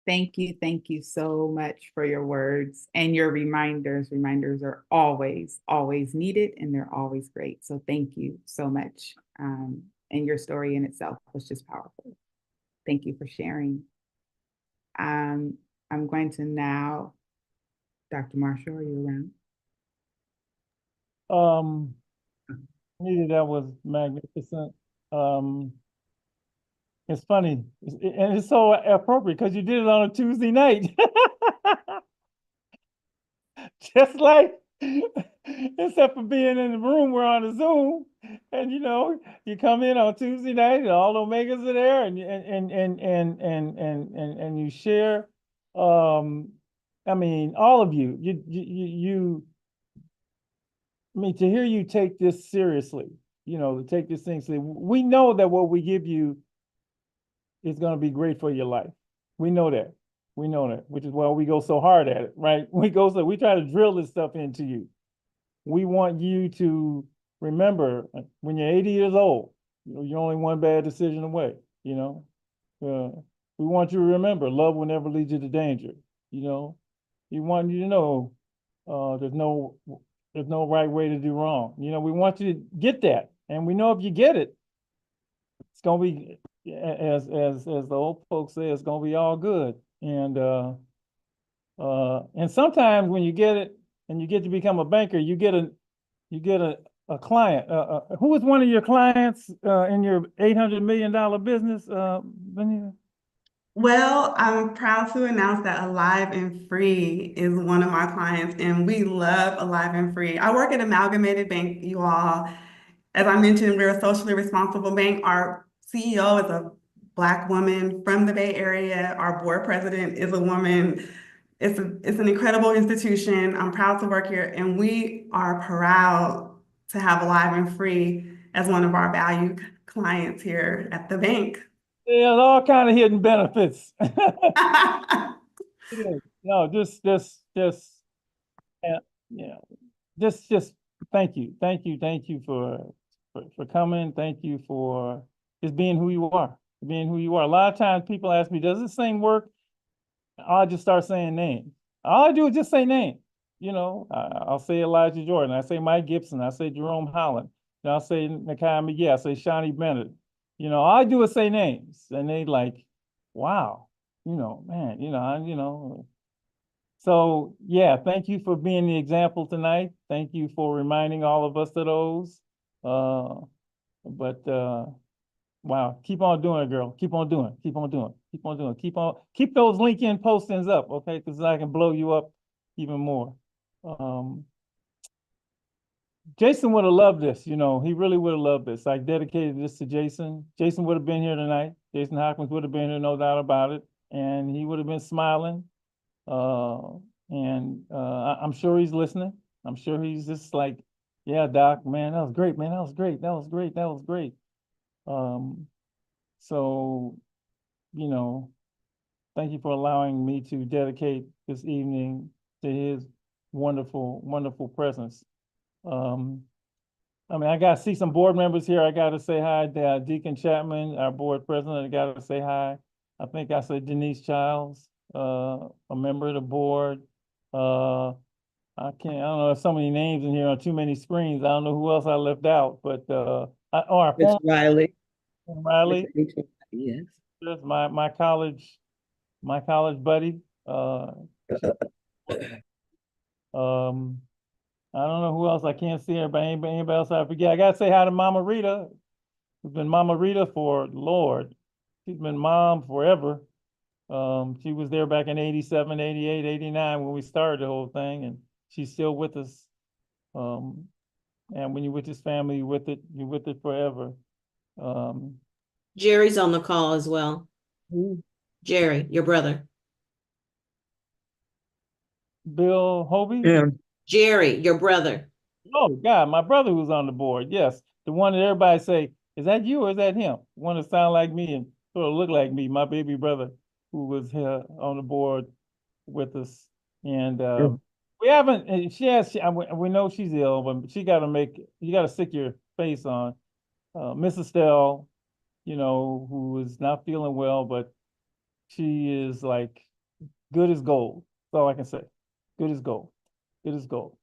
Thank you so much for your words and your reminders. Reminders are always, always needed and they're always great. So thank you so much. And your story in itself was just powerful. Thank you for sharing. I'm going to now, Dr. Marshall, are you around? Nita, that was magnificent. It's funny, and it's so appropriate because you did it on a Tuesday night. Just like, except for being in the room, we're on a Zoom, and you come in on Tuesday night, and all the Omegas are there, and you share. I mean, all of you, I mean, to hear you take this seriously, to take this thing seriously. We know that what we give you is going to be great for your life. We know that. We know that, which is why we go so hard at it, right? We try to drill this stuff into you. We want you to remember when you're 80 years old, you're only one bad decision away, we want you to remember love will never lead you to danger, We want you to know there's no right way to do wrong. We want you to get that. And we know if you get it, it's gonna be as the old folks say, it's gonna be all good. And sometimes when you get it and you get to become a banker, you get a client. Who was one of your clients in your $800 million business, Benita? Well, I'm proud to announce that Alive and Free is one of my clients, and we love Alive and Free. I work at Amalgamated Bank, you all. As I mentioned, we're a socially responsible bank. Our CEO is a Black woman from the Bay Area. Our board president is a woman. It's an incredible institution. I'm proud to work here, and we are proud to have Alive and Free as one of our valued clients here at the bank. There's all kind of hidden benefits. No, just thank you for coming. Thank you for just being who you are. A lot of times people ask me, does this thing work? I'll just start saying names. All I do is just say names. I'll say Elijah Jordan. I say Mike Gibson. I say Jerome Holland. I'll say Nakai McGee. I say Shawnee Bennett. All I do is say names, and they like, wow, man, So yeah, thank you for being the example tonight. Thank you for reminding all of us of those. Wow, keep on doing it, girl. Keep on doing it. Keep on doing it. Keep on doing it. Keep those LinkedIn postings up, okay? Because I can blow you up even more. Jason would have loved this, he really would have loved this. I dedicated this to Jason. Jason would have been here tonight. Jason Hopkins would have been here, no doubt about it. And he would have been smiling. I'm sure he's listening. I'm sure he's just like, yeah, Doc, man, that was great, man. That was great. That was great. That was great. So, thank you for allowing me to dedicate this evening to his wonderful, wonderful presence. I mean, I got to see some board members here. I got to say hi to Deacon Chapman, our board president. I got to say hi. I think I said Denise Childs, a member of the board. I don't know, there's so many names in here on too many screens. I don't know who else I left out, but our Miss Riley. Riley, Yes. that's my college buddy. I don't know who else. I can't see everybody. Anybody else I forget? I gotta say hi to Mama Rita. It's been Mama Rita for Lord. She's been mom forever. She was there back in 87, 88, 89 when we started the whole thing, and she's still with us. And when you're with this family, you're with it forever. Jerry's on the call as well. Jerry, your brother. Bill Hobie? Yeah. Jerry, your brother. Oh God, my brother who's on the board. Yes. The one that everybody say, is that you or is that him? One that sound like me and sort of look like me, my baby brother who was here on the board with us. And we haven't, and we know she's ill, but you got to stick your face on Miss Estelle, who is not feeling well, but she is like good as gold. That's all I can say. Good as gold. Good as gold.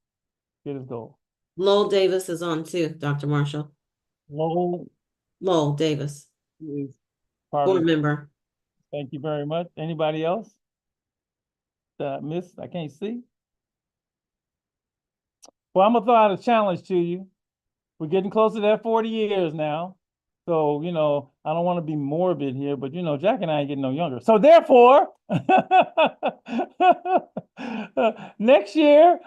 Good as gold. Lowell Davis is on too, Dr. Marshall. Lowell Davis. Is board member. Thank you very much. Anybody else that I missed? I can't see. Well, I'm gonna throw out a challenge to you. We're getting close to that 40 years now. So, I don't want to be morbid here, but Jack and I ain't getting no younger. So therefore, next year,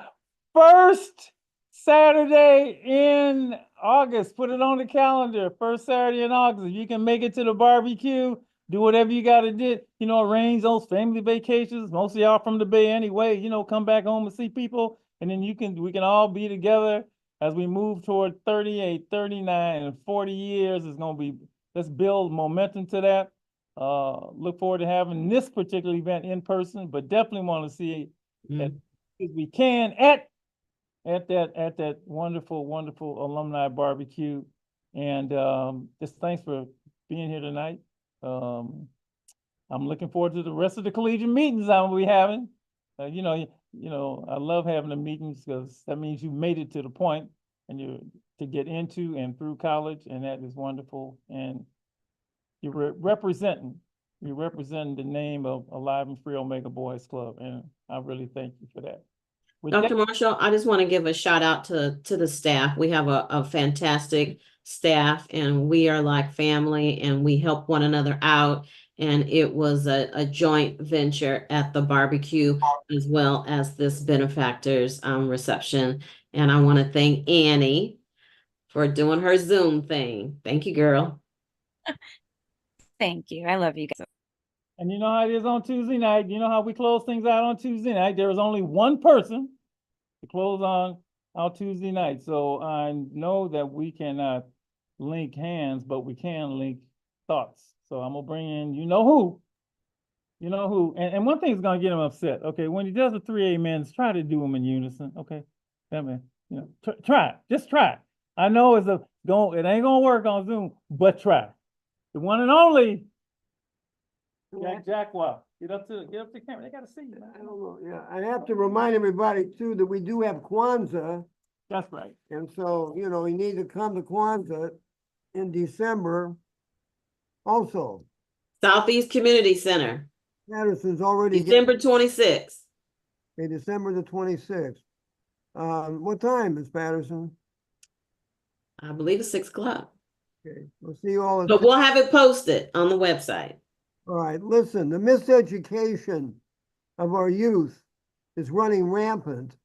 first Saturday in August, put it on the calendar, first Saturday in August. If you can make it to the barbecue, do whatever you got to do, arrange those family vacations. Most of y'all from the Bay anyway, come back home and see people. And then we can all be together as we move toward 38, 39, and 40 years. Is going to be, let's build momentum to that. Look forward to having this particular event in person, but definitely want to see it as we can at that wonderful, wonderful alumni barbecue. And just thanks for being here tonight. I'm looking forward to the rest of the collegiate meetings I'm gonna be having. I love having the meetings because that means you made it to the point and to get into and through college, and that is wonderful. And you're representing the name of Alive and Free Omega Boys Club, and I really thank you for that. Dr. Marshall, I just want to give a shout out to the staff. We have a fantastic staff, and we are like family, and we help one another out. And it was a joint venture at the barbecue as well as this benefactors reception. And I want to thank Annie for doing her Zoom thing. Thank you, girl. Thank you. I love you guys. And you know how it is on Tuesday night. You know how we close things out on Tuesday night. There is only one person to close on Tuesday night. So I know that we cannot link hands, but we can link thoughts. So I'm gonna bring in you know who. And one thing is gonna get him upset. Okay, when he does the 3 amens, try to do them in unison. Okay, that man, try it. Just try it. I know it ain't gonna work on Zoom, but try. The one and only Jack Wow. Get up to the camera. They gotta see you. I don't know. Yeah, I have to remind everybody too that we do have Kwanzaa. That's right. And so, you need to come to Kwanzaa in December also. Southeast Community Center. Patterson's already December 26th. Okay, December the 26th. What time, Ms. Patterson? I believe it's 6 o'clock. Okay, we'll see you all. But we'll have it posted on the website. All right, listen, the miseducation of our youth is running rampant.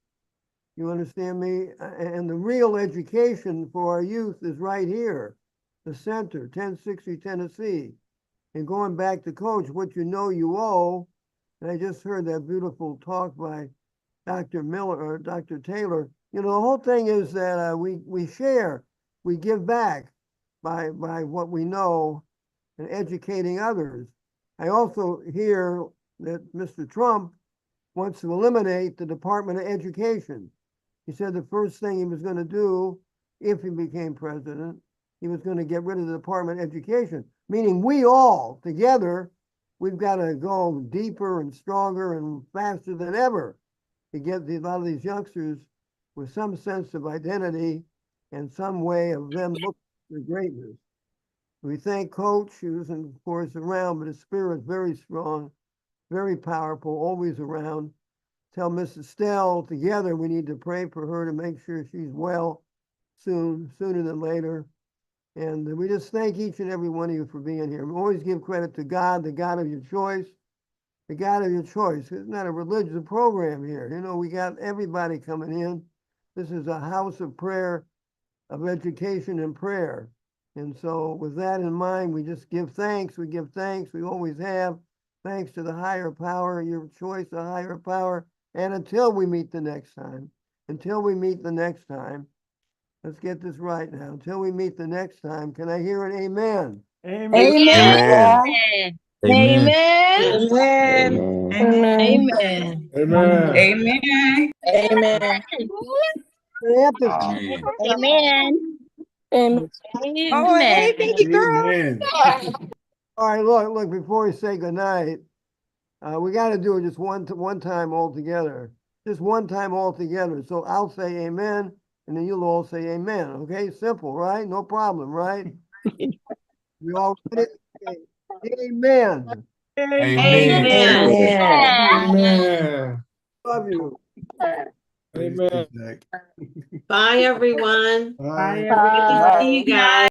You understand me? And the real education for our youth is right here, the center, 1060 Tennessee. And going back to Coach, what you know you owe, and I just heard that beautiful talk by Dr. Miller or Dr. Taylor. The whole thing is that we share, we give back by what we know and educating others. I also hear that Mr. Trump wants to eliminate the Department of Education. He said the first thing he was going to do if he became president, he was going to get rid of the Department of Education, meaning we all together, we've got to go deeper and stronger and faster than ever to get a lot of these youngsters with some sense of identity and some way of them looking for greatness. We thank Coach, who's of course around, but his spirit's very strong, very powerful, always around. Tell Mrs. Stell together we need to pray for her to make sure she's well sooner than later. And we just thank each and every one of you for being here. We always give credit to God, the God of your choice. The God of your choice. It's not a religious program here. You know, we got everybody coming in. This is a house of prayer, of education and prayer. And so with that in mind, we just give thanks. We give thanks. We always have. Thanks to the higher power, your choice, the higher power. And until we meet the next time, let's get this right now. Until we meet the next time, can I hear an amen? Amen. Amen. Amen. Amen. Amen. Amen. Amen. I have to Amen. Amen. Amen. Oh, hey, Pinky girl. Amen. All right, look, before we say goodnight, we got to do it just one time all together. Just one time all together. So I'll say amen, and then you'll all say amen. Okay, simple, right? No problem, right? We all ready? Okay. Amen. Amen. Amen. Amen. Love you. Amen. Bye, everyone. Bye. Great to see you guys.